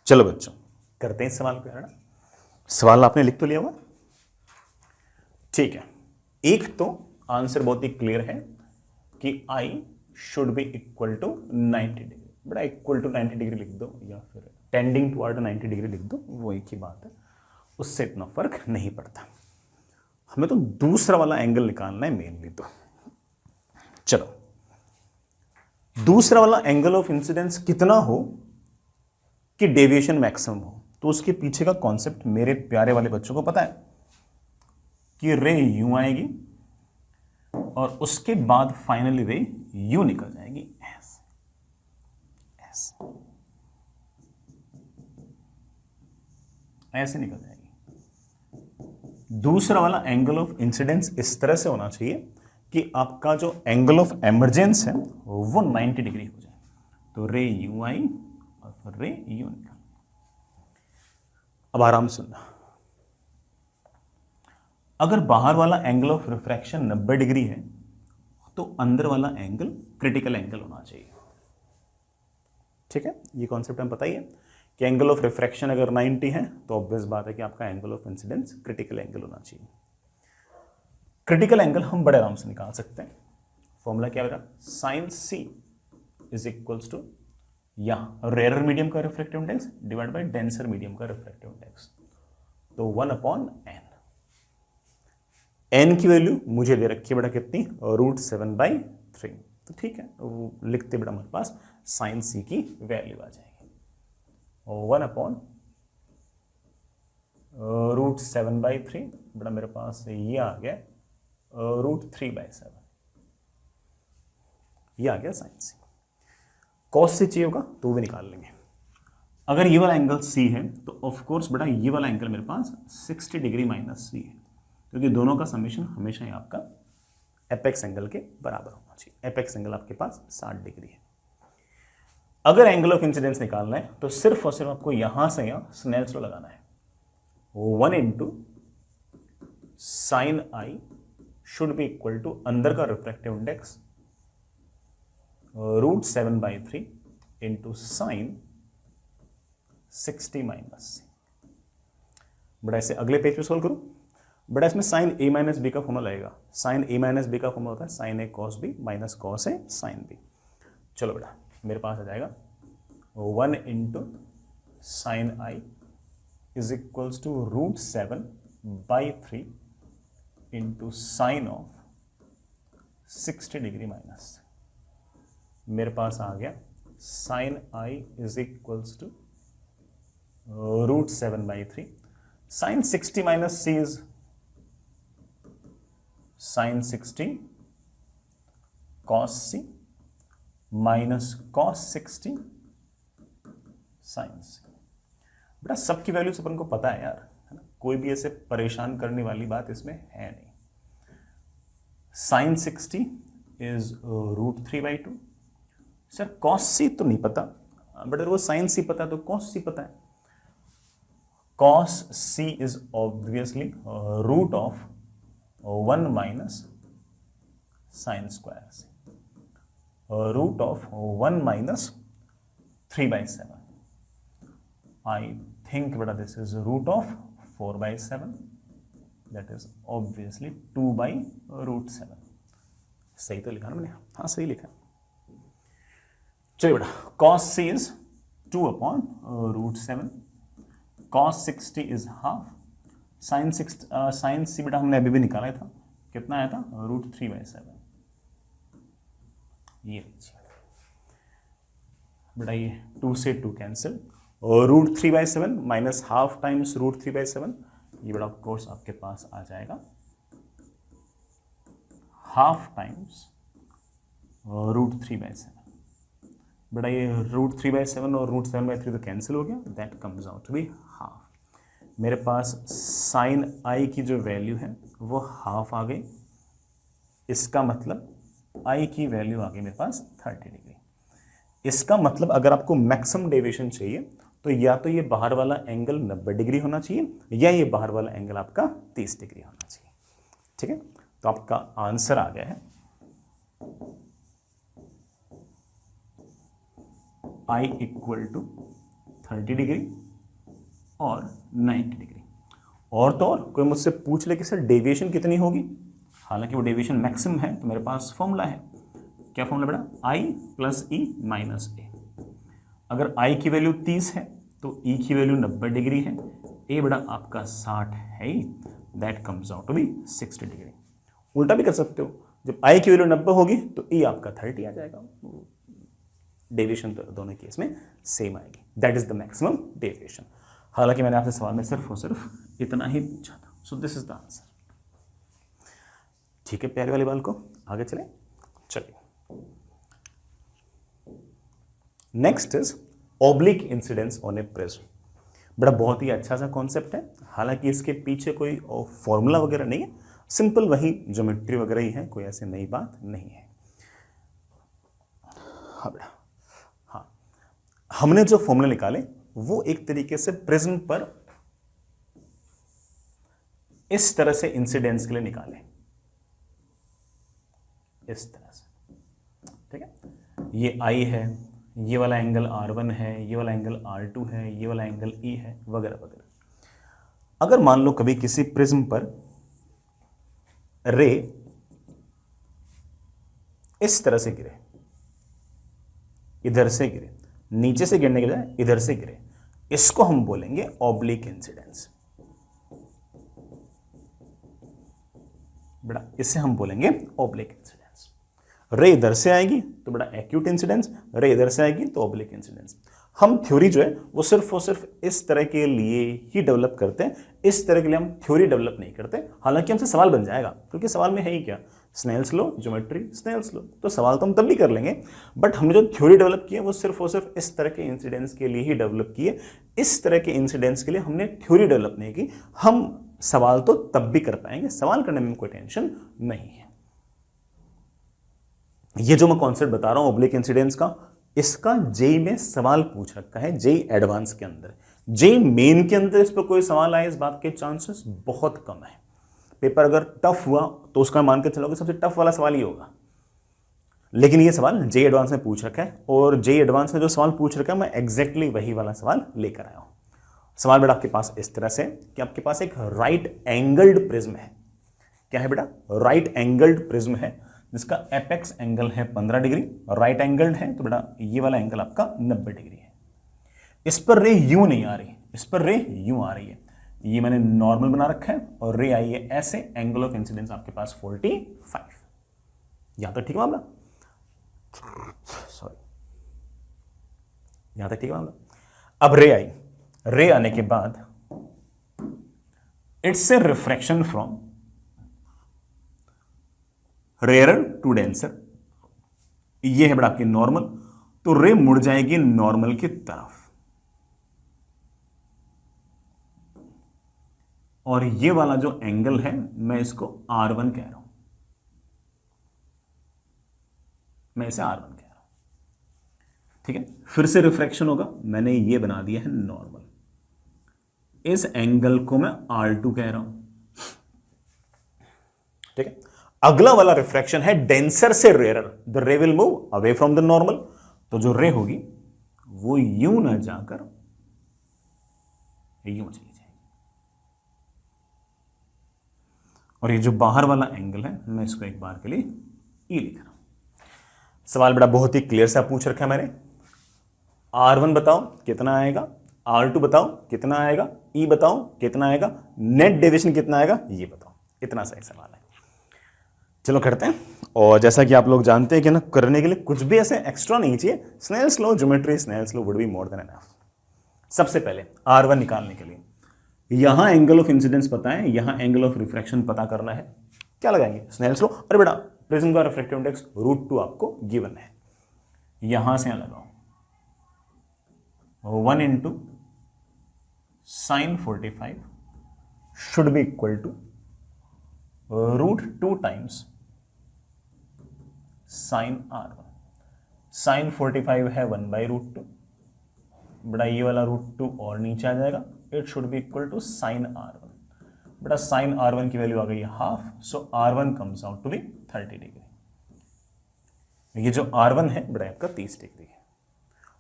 चलो बच्चों करते हैं इस सवाल को। सवाल आपने लिख तो लिया हुआ, ठीक है। एक तो आंसर बहुत ही क्लियर है कि I should be equal to 90 degree. बड़ा इक्वल टू 90 डिग्री लिख दो या फिर टेंडिंग टुवर्ड 90 डिग्री लिख दो, वो एक ही बात है, उससे इतना फर्क नहीं पड़ता। हमें तो दूसरा वाला एंगल निकालना है मेनली। तो चलो, दूसरा वाला एंगल ऑफ इंसिडेंस कितना हो कि डेविएशन मैक्सिमम हो, तो उसके पीछे का कॉन्सेप्ट मेरे प्यारे वाले बच्चों को पता है कि रे यूं आएगी और उसके बाद फाइनली रे यूं निकल जाएगी, ऐसे निकल जाएगी। दूसरा वाला एंगल ऑफ इंसिडेंस इस तरह से होना चाहिए कि आपका जो एंगल ऑफ एमरजेंस है वो 90 डिग्री हो जाए। तो रे यूं आई और फिर रे यूं निकल। अब आराम सुनना, अगर बाहर वाला एंगल ऑफ रिफ्रैक्शन 90 डिग्री है तो अंदर वाला एंगल क्रिटिकल एंगल होना चाहिए। ठीक है, ये कॉन्सेप्ट हमें पता ही है कि एंगल ऑफ रिफ्रैक्शन अगर 90 है तो ऑब्वियस बात है कि आपका angle of incidence critical angle होना चाहिए। क्रिटिकल एंगल हम बड़े आराम से निकाल सकते हैं। फॉर्मूला क्या होगा, sine c is equals to rare medium का refractive index divide by denser medium का रिफ्रैक्टिव इंडेक्स, तो 1/n। n की वैल्यू मुझे दे रखी है बेटा कितनी, √7/3। तो ठीक है, वो लिखते बेटा हमारे पास साइन सी की वैल्यू आ जाएगी 1/√7/3। बेटा मेरे पास ये आ गया √3/7, ये आ गया साइन सी। कॉस से चाहिए होगा तो वो भी निकाल लेंगे। अगर ये वाला एंगल सी है तो ऑफ कोर्स बेटा ये वाला एंगल मेरे पास 60 डिग्री माइनस सी है, क्योंकि दोनों का समेशन हमेशा ही आपका एपेक्स एंगल के बराबर होना चाहिए। एपेक्स एंगल आपके पास 60 डिग्री है। अगर एंगल ऑफ इंसिडेंस निकालना है तो सिर्फ और सिर्फ आपको यहां से यहां स्नेल्स लॉ लगाना है। 1 into sine i should be equal to अंदर का refractive index √7/3 into sine 60 minus c. बड़ा ऐसे अगले पेज पे सोल्व करूं, बड़ा इसमें साइन ए माइनस बी का फॉर्मूला लगेगा। साइन ए माइनस बी का फॉर्मूला होता है sine a cos b minus cos a sine b. चलो बेटा मेरे पास आ जाएगा 1 into sine i is equals to √7/3 into sign of 60 degree minus. मेरे पास आ गया sine i is equals to √7/3। Sine 60 minus c is sine 60 cos c minus cos 60 sine c. बेटा सबकी वैल्यूज अपन को पता है यार, है ना, कोई भी ऐसे परेशान करने वाली बात इसमें है नहीं। Sine 60 is √3/2। Sir cos C तो नहीं पता, बट अगर वो साइन सी पता है तो कॉस सी पता है। Cos c is obviously root of 1 minus sine square c, root of 1 minus 3/7। I think बेटा this is root of 4/7, that is obviously 2/√7। सही तो लिखा ना मैंने? हाँ सही लिखा। चलिए बेटा cos c is 2/√7, cos 60 is half, sine c बेटा हमने अभी भी निकाला था, कितना आया था, √3/7। ये बेटा ये 2 से 2 कैंसिल, √3/7 माइनस हाफ टाइम्स √3/7, ये बेटा ऑफ कोर्स आपके पास आ जाएगा हाफ टाइम्स √3/7। बेटा ये √3/7 और √7/3 तो कैंसिल हो गया, that comes out to be half. मेरे पास साइन आई की जो वैल्यू है वो हाफ आ गई, इसका मतलब आई की वैल्यू आ गई मेरे पास 30 डिग्री। इसका मतलब अगर आपको मैक्सिमम डेविएशन चाहिए तो या तो ये बाहर वाला एंगल 90 डिग्री होना चाहिए या ये बाहर वाला एंगल आपका 30 डिग्री होना चाहिए। ठीक है, तो आपका आंसर आ गया है I इक्वल टू 30 डिग्री और 90 डिग्री। और तो और कोई मुझसे पूछ ले कि सर डेविएशन कितनी होगी, हालांकि वो डेविएशन मैक्सिमम है, तो मेरे पास फॉर्मूला है। क्या फॉर्मूला बेटा, I प्लस E माइनस ए। अगर I की वैल्यू 30 है तो E की वैल्यू 90 डिग्री है, ए बेटा आपका 60 है ही, that comes out to be 60 degree. उल्टा भी कर सकते हो, जब I की वैल्यू 90 होगी तो E आपका 30 आ जाएगा। डेविएशन तो दोनों केस में सेम आएगी, that is the maximum deviation. हालांकि मैंने आपसे सवाल में सिर्फ और सिर्फ इतना ही पूछा था, so this is the answer. ठीक है प्यारे वाले बाल को, आगे चले। चलिए next is oblique incidence on A prism. बड़ा बहुत ही अच्छा सा कॉन्सेप्ट है, हालांकि इसके पीछे कोई फॉर्मूला वगैरह नहीं है, सिंपल वही ज्योमेट्री वगैरह ही है, कोई ऐसी नई बात नहीं है। हाँ बेटा, हाँ हमने जो फॉर्मूला निकाले वो एक तरीके से प्रिज्म पर इस तरह से इंसिडेंस के लिए निकाले। इस तरह से, ठीक है। ये I है, ये वाला एंगल R1 है, ये वाला एंगल R2 है, ये वाला एंगल E है, वगैरह वगैरह। अगर मान लो कभी किसी प्रिज्म पर रे इस तरह से गिरे, इधर से गिरे, नीचे से गिरने के बजाय इधर से गिरे, इसको हम बोलेंगे ऑब्लिक इंसिडेंस। बेटा इसे हम बोलेंगे ऑब्लिक इंसिडेंस। रे इधर से आएगी तो बड़ा एक्यूट इंसिडेंस, रे इधर से आएगी तो ऑब्लिक इंसिडेंस। हम थ्योरी जो है वो सिर्फ और सिर्फ इस तरह के लिए ही डेवलप करते हैं, इस तरह के लिए हम थ्योरी डेवलप नहीं करते। हालांकि हमसे सवाल बन जाएगा, क्योंकि सवाल में है ही क्या, Snell's law, geometry, Snell's law, तो सवाल तो हम तब भी कर लेंगे। बट हमने जो थ्योरी डेवलप की है वो सिर्फ और सिर्फ इस तरह के इंसिडेंस के लिए ही डेवलप की है। इस तरह के इंसिडेंस के लिए हमने थ्योरी डेवलप नहीं की। हम सवाल तो तब भी कर पाएंगे, सवाल करने में कोई टेंशन नहीं है। ये जो मैं कॉन्सेप्ट बता रहा हूं ऑब्लिक इंसिडेंस का, इसका जेई में सवाल पूछ रखा है, जेई एडवांस के अंदर। जेई मेन के अंदर इस पर कोई सवाल आए, इस बात के चांसेस बहुत कम है। पेपर अगर टफ हुआ तो उसका मान के चलोगे सबसे टफ वाला सवाल ही होगा। लेकिन ये सवाल जेई एडवांस में पूछ रखा है, और जेई एडवांस में जो सवाल पूछ रखा है मैं एग्जैक्टली वही वाला सवाल लेकर आया हूं। सवाल बेटा आपके पास इस तरह से कि आपके पास एक राइट एंगल्ड प्रिज्म है। क्या है बेटा? राइट एंगल्ड प्रिज्म है, जिसका एपेक्स एंगल है 15 डिग्री, राइट एंगल्ड है, तो बेटा ये वाला एंगल आपका 90 डिग्री है। इस पर रे यूं नहीं आ रही, इस पर रे यूं आ रही है। ये मैंने नॉर्मल बना रखा है और रे आई है ऐसे। एंगल ऑफ इंसिडेंस आपके पास 45। यहां तक ठीक मामला? सॉरी, यहां तक ठीक मामला। अब रे आई, रे आने के बाद it's a refraction from rare to denser. ये है बड़ा आपकी नॉर्मल, तो रे मुड़ जाएगी नॉर्मल की तरफ, और ये वाला जो एंगल है मैं इसको R1 कह रहा हूं, मैं इसे R1 कह रहा हूं, ठीक है। फिर से रिफ्रैक्शन होगा, मैंने ये बना दिया है नॉर्मल। इस एंगल को मैं R2 कह रहा हूं, ठीक है। अगला वाला रिफ्रैक्शन है डेंसर से rare, the ray will move away from the normal. तो जो रे होगी वो यूं ना जाकर यूं चली जाएगी, और ये जो बाहर वाला एंगल है मैं इसको एक बार के लिए ई लिख रहा हूं। सवाल बड़ा बहुत ही क्लियर सा पूछ रखा है मैंने। R1 बताओ कितना आएगा, R2 बताओ कितना आएगा, ई बताओ कितना आएगा, नेट डेविएशन कितना आएगा ये बताओ। इतना सा एक सवाल है। चलो करते हैं। और जैसा कि आप लोग जानते हैं कि ना, करने के लिए कुछ भी ऐसे एक्स्ट्रा नहीं चाहिए। Snell's law, geometry, Snell's law would be more than enough. सबसे पहले R1 निकालने के लिए यहां एंगल ऑफ इंसिडेंस पता है, यहां एंगल ऑफ रिफ्रैक्शन पता करना है। क्या लगाएंगे? Snell's law. अरे बेटा प्रिज्म का रिफ्रैक्टिव इंडेक्स √2 आपको गिवन है, यहां से यहां लगाओ 1 × sin 45 should be equal to √2 times sin R1। sin 45 है 1/√2, बड़ा ये वाला √2 और नीचे आ जाएगा, it should be equal to sin R1। बड़ा sin R1 की वैल्यू आ गई है half, so R1 comes out to be 30 degree. ये जो R1 है बड़ा आपका 30 डिग्री है।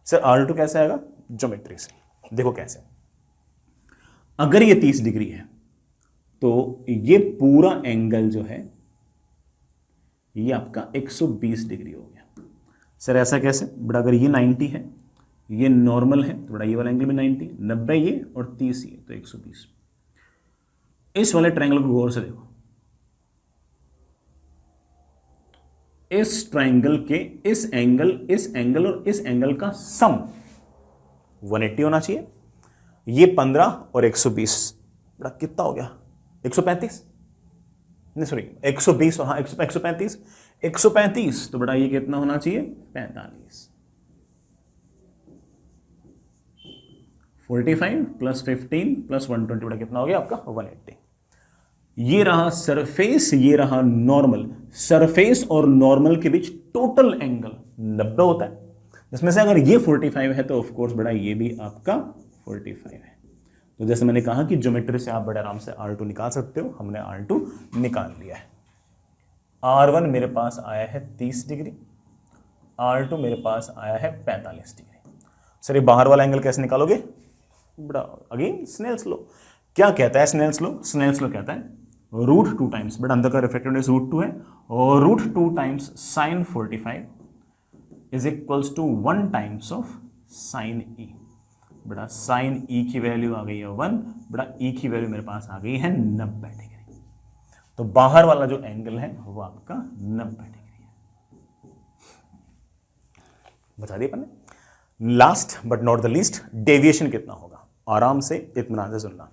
सर R2 कैसे आएगा? ज्योमेट्री से देखो कैसे। अगर ये 30 डिग्री है तो ये पूरा एंगल जो है ये आपका 120 डिग्री हो गया। सर ऐसा कैसे? बड़ा अगर ये 90 है, ये नॉर्मल है, तो बड़ा ये वाला एंगल भी 90, 90 ये और 30 ये, तो 120। इस वाले ट्रायंगल को गौर से देखो, इस ट्रायंगल के इस एंगल और इस एंगल का सम 180 होना चाहिए। ये 15 और 120 बड़ा कितना हो गया? 135, नहीं सॉरी 120, हाँ 135, 135 तो बड़ा ये कितना होना चाहिए? 45। 45 + 15 + 120 बड़ा कितना हो गया आपका? 180। ये रहा सरफेस, ये रहा नॉर्मल। सरफेस और नॉर्मल के बीच टोटल एंगल 90 होता है, जिसमें से अगर ये 45 है तो ऑफ कोर्स बड़ा ये भी आपका 45 है। तो जैसे मैंने कहा कि ज्योमेट्री से आप बड़े आराम से R2 निकाल सकते हो, हमने R2 निकाल लिया है। R1 मेरे पास आया है 30 डिग्री, R2 मेरे पास आया है 45 डिग्री। सर ये बाहर वाला एंगल कैसे निकालोगे? बड़ा अगेन स्नेल्स लॉ। क्या कहता है स्नेल्स लॉ? स्नेल्स लॉ कहता है √2 टाइम्स, बट अंदर का रिफ्रैक्टिव इंडेक्स √2 है, और √2 times sin 45 is equals to 1 times of sin E। बड़ा sin E की वैल्यू आ गई है 1, बड़ा E की वैल्यू मेरे पास आ गई है 90 डिग्री। तो बाहर वाला जो एंगल है वो आपका 90 डिग्री है। बता दिए अपन ने। Last but not the least, deviation कितना होगा? आराम से इत्मीनान से सुनना।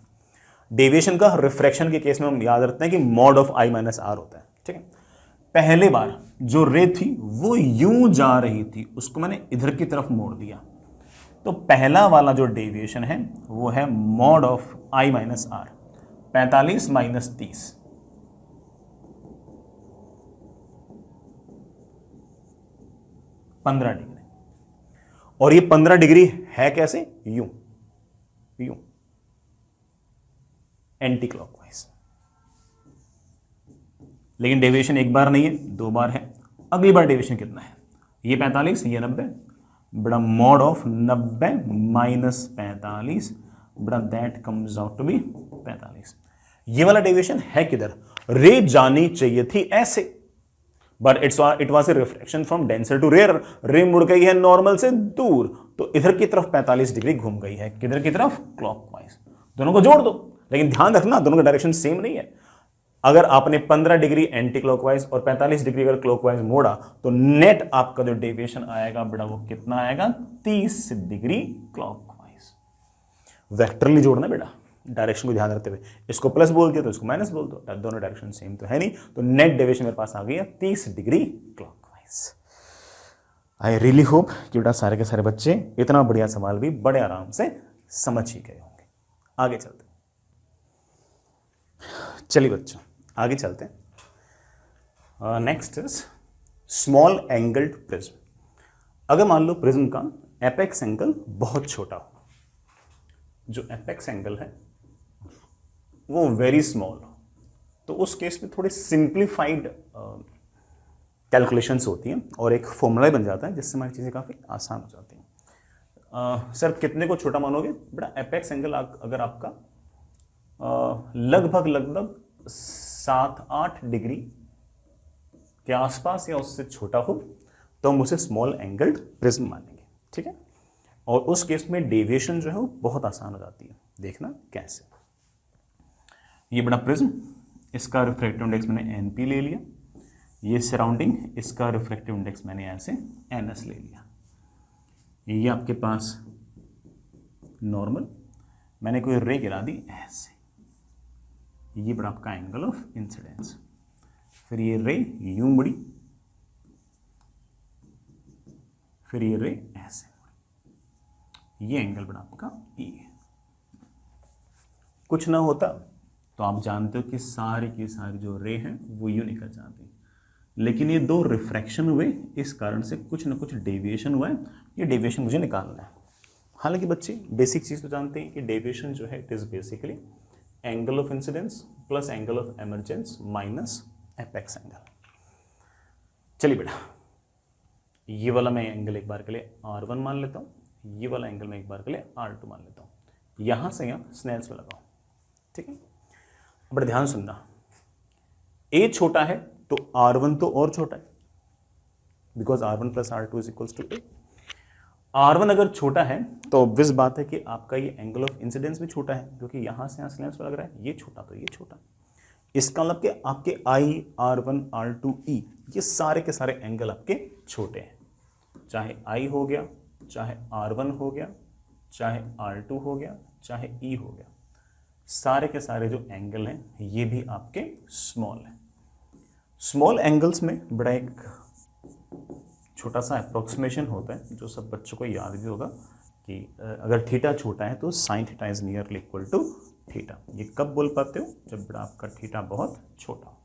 डेविएशन का रिफ्रैक्शन के केस में हम याद रखते हैं कि mod of I minus R होता है, ठीक है। पहले बार जो रे थी वो यूं जा रही थी, उसको मैंने इधर की तरफ मोड़ दिया, तो पहला वाला जो डेविएशन है वो है mod of I minus R, 45 minus 30, 15 degree. और ये 15 डिग्री है कैसे? यूं यूं, एंटी क्लॉकवाइज। लेकिन डेविएशन एक बार नहीं है, 2 बार है। अगली बार डेविएशन कितना है? ये 45, ये 90, बड़ा मॉड ऑफ 90 माइनस 45, बड़ा that comes out to be 45। ये वाला डेविएशन है किधर? रे जानी चाहिए थी ऐसे, but it was a reflection from denser to rare. Ray मुड़ गई है नॉर्मल से दूर, तो इधर की तरफ 45 डिग्री घूम गई है। किधर की तरफ? क्लॉकवाइज। दोनों को जोड़ दो, लेकिन ध्यान रखना दोनों का डायरेक्शन सेम नहीं है। अगर आपने 15 डिग्री एंटी क्लॉकवाइज और 45 डिग्री अगर क्लॉकवाइज मोड़ा, तो नेट आपका जो डेविएशन आएगा बड़ा वो कितना आएगा? 30 डिग्री क्लॉकवाइज। वेक्टरली जोड़ना बेटा, डायरेक्शन को ध्यान रखते हुए। इसको प्लस बोल दिया तो इसको माइनस बोल दो, दोनों डायरेक्शन सेम तो है नहीं, तो नेट डेविएशन मेरे पास आ गई है 30 degree clockwise. I really hope कि बेटा सारे के सारे बच्चे इतना बढ़िया सवाल भी बड़े आराम से समझ ही गए होंगे। आगे चलते, चलिए बच्चों आगे चलते हैं। Next is small angled prism. अगर मान लो प्रिज्म का एपेक्स एंगल बहुत छोटा हो, जो एपेक्स एंगल है वो वेरी स्मॉल हो, तो उस केस में थोड़ी सिंप्लीफाइड कैलकुलेशंस होती हैं और एक फॉर्मूला बन जाता है जिससे हमारी चीज़ें काफ़ी आसान हो जाती हैं। सर कितने को छोटा मानोगे? बेटा एपेक्स एंगल अगर आपका लगभग 7-8 डिग्री के आसपास या उससे छोटा हो, तो हम उसे स्मॉल एंगल्ड प्रिज्म मानेंगे, ठीक है। और उस केस में डेविएशन जो है वो बहुत आसान हो जाती है। देखना कैसे। ये बड़ा प्रिज्म, इसका रिफ्रैक्टिव इंडेक्स मैंने NP ले लिया, ये सराउंडिंग, इसका रिफ्रैक्टिव इंडेक्स मैंने ऐसे NS ले लिया। ये आपके पास नॉर्मल, मैंने कोई रे गिरा दी ऐसे, ये बड़ा आपका एंगल ऑफ इंसिडेंस। फिर ये रे यूं मुड़ी, फिर ये रे ऐसे मुड़ी, ये एंगल बड़ा आपका E है। कुछ ना होता तो आप जानते हो कि सारी की सारी जो रे हैं वो यूं निकल जाती, लेकिन ये 2 रिफ्रैक्शन हुए, इस कारण से कुछ ना कुछ डेविएशन हुआ है। ये डेविएशन मुझे निकालना है। हालांकि बच्चे बेसिक चीज़ तो जानते हैं कि डेविएशन जो है it is basically angle of incidence plus angle of emergence minus apex angle. चलिए बेटा, ये वाला मैं एंगल एक बार के लिए R1 मान लेता हूँ, ये वाला एंगल मैं एक बार के लिए R2 मान लेता हूँ। यहाँ से यहाँ स्नेल्स में लगाओ, ठीक है। बड़ा ध्यान सुनना, A छोटा है तो R1 तो और छोटा है, because R1 plus R2 is equals to A। R1 अगर छोटा है तो ऑब्वियस बात है कि आपका ये एंगल ऑफ इंसिडेंस भी छोटा है, क्योंकि यहाँ से यहाँ स्नेल्स में लग रहा है, ये छोटा तो ये छोटा। इसका मतलब कि आपके I, R1, R2, E ये सारे के सारे एंगल आपके छोटे हैं, चाहे I हो गया, चाहे R1 हो गया, चाहे R2 हो गया, चाहे E हो गया, सारे के सारे जो एंगल हैं ये भी आपके स्मॉल हैं। स्मॉल एंगल्स में बड़ा एक छोटा सा अप्रोक्सीमेशन होता है जो सब बच्चों को याद भी होगा कि अगर थीटा छोटा है तो sine theta is nearly equal to theta. ये कब बोल पाते हो? जब बड़ा आपका थीटा बहुत छोटा हो।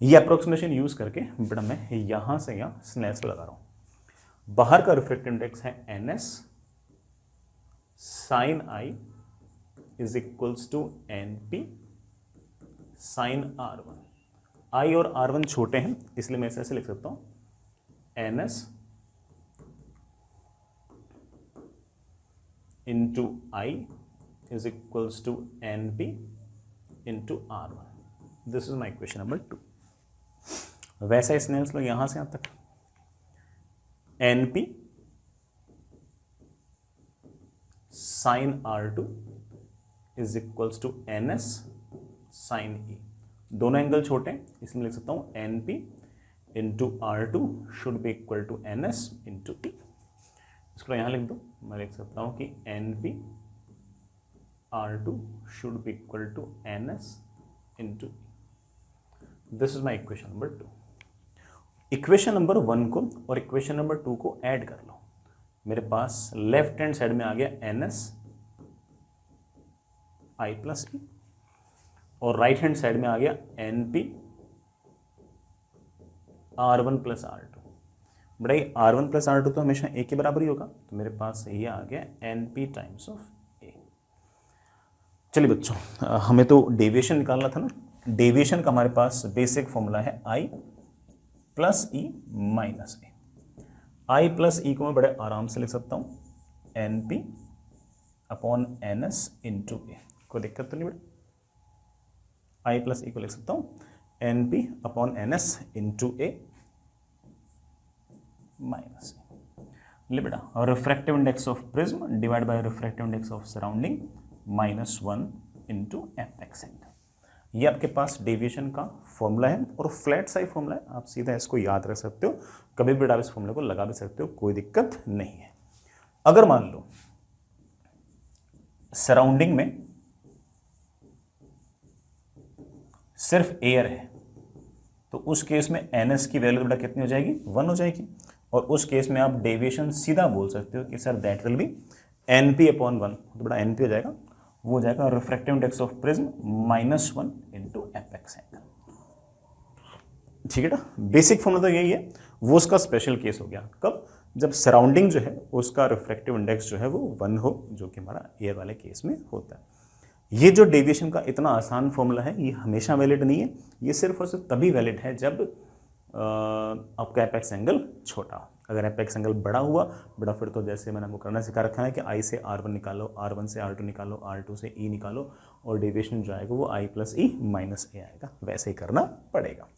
ये अप्रोक्सीमेशन यूज करके बड़ा मैं यहां से यहां स्नेल्स पे लगा रहा हूं। बाहर का रिफ्रैक्टिव इंडेक्स है NS, sine I is equals to NP sine R1। I और R1 छोटे हैं, इसलिए मैं ऐसे लिख सकता हूं NS into I is equals to NP into R1। This is my equation number 2। वैसा इसने लो यहां से यहां तक NP sine R2 is equals to NS sine E। दोनों एंगल छोटे हैं, इसमें लिख सकता हूं NP into R2 should be equal to NS into E। इसको यहां लिख दो, मैं लिख सकता हूं कि NP R2 should be equal to NS into E। This is my equation number 2। Equation number 1 को और इक्वेशन नंबर 2 को ऐड कर लो। मेरे पास लेफ्ट हैंड साइड में आ गया NS I प्लस E और राइट हैंड साइड में आ गया NP R1 प्लस R2। बड़ा ये R1 प्लस R2 तो हमेशा A के बराबर ही होगा, तो मेरे पास ये आ गया NP टाइम्स ऑफ A। चलिए बच्चों, हमें तो डेविएशन निकालना था ना। डेविएशन का हमारे पास बेसिक फॉर्मूला है I plus E minus A। I plus E को मैं बड़े आराम से लिख सकता हूँ NP upon NS into A। कोई दिक्कत तो नहीं बेटा। I प्लस E को लिख सकता हूँ NP upon NS into A minus A। ले बेटा, refractive index of prism divide by refractive index of surrounding -1 into F angle. ये आपके पास डेविएशन का फॉर्मूला है और फ्लैट साइड फॉर्मूला है, आप सीधा इसको याद रख सकते हो, कभी भी आप इस फॉर्मूले को लगा भी सकते हो, कोई दिक्कत नहीं है। अगर मान लो सराउंडिंग में सिर्फ एयर है तो उस केस में NS की वैल्यू बेटा कितनी हो जाएगी, 1 हो जाएगी। और उस केस में आप डेविएशन सीधा बोल सकते हो कि sir that will be NP upon 1, तो बड़ा NP हो जाएगा, वो हो जाएगा refractive index of prism -1 into apex angle. ठीक है ना, बेसिक फॉर्मूला तो यही है। वो उसका स्पेशल केस हो गया कब, जब सराउंडिंग जो है उसका रिफ्रैक्टिव इंडेक्स जो है वो 1 हो, जो कि हमारा एयर वाले केस में होता है। ये जो डेविएशन का इतना आसान फॉर्मूला है ये हमेशा वैलिड नहीं है, ये सिर्फ और सिर्फ तभी वैलिड है जब आपका एपेक्स एंगल छोटा हो। अगर एपेक्स एंगल बड़ा हुआ बड़ा, फिर तो जैसे मैंने आपको करना सिखा रखा है कि I से R1 निकालो, R1 से R2 निकालो, R2 से E निकालो और डेविएशन जो आएगा वो I plus E minus A आएगा, वैसे ही करना पड़ेगा।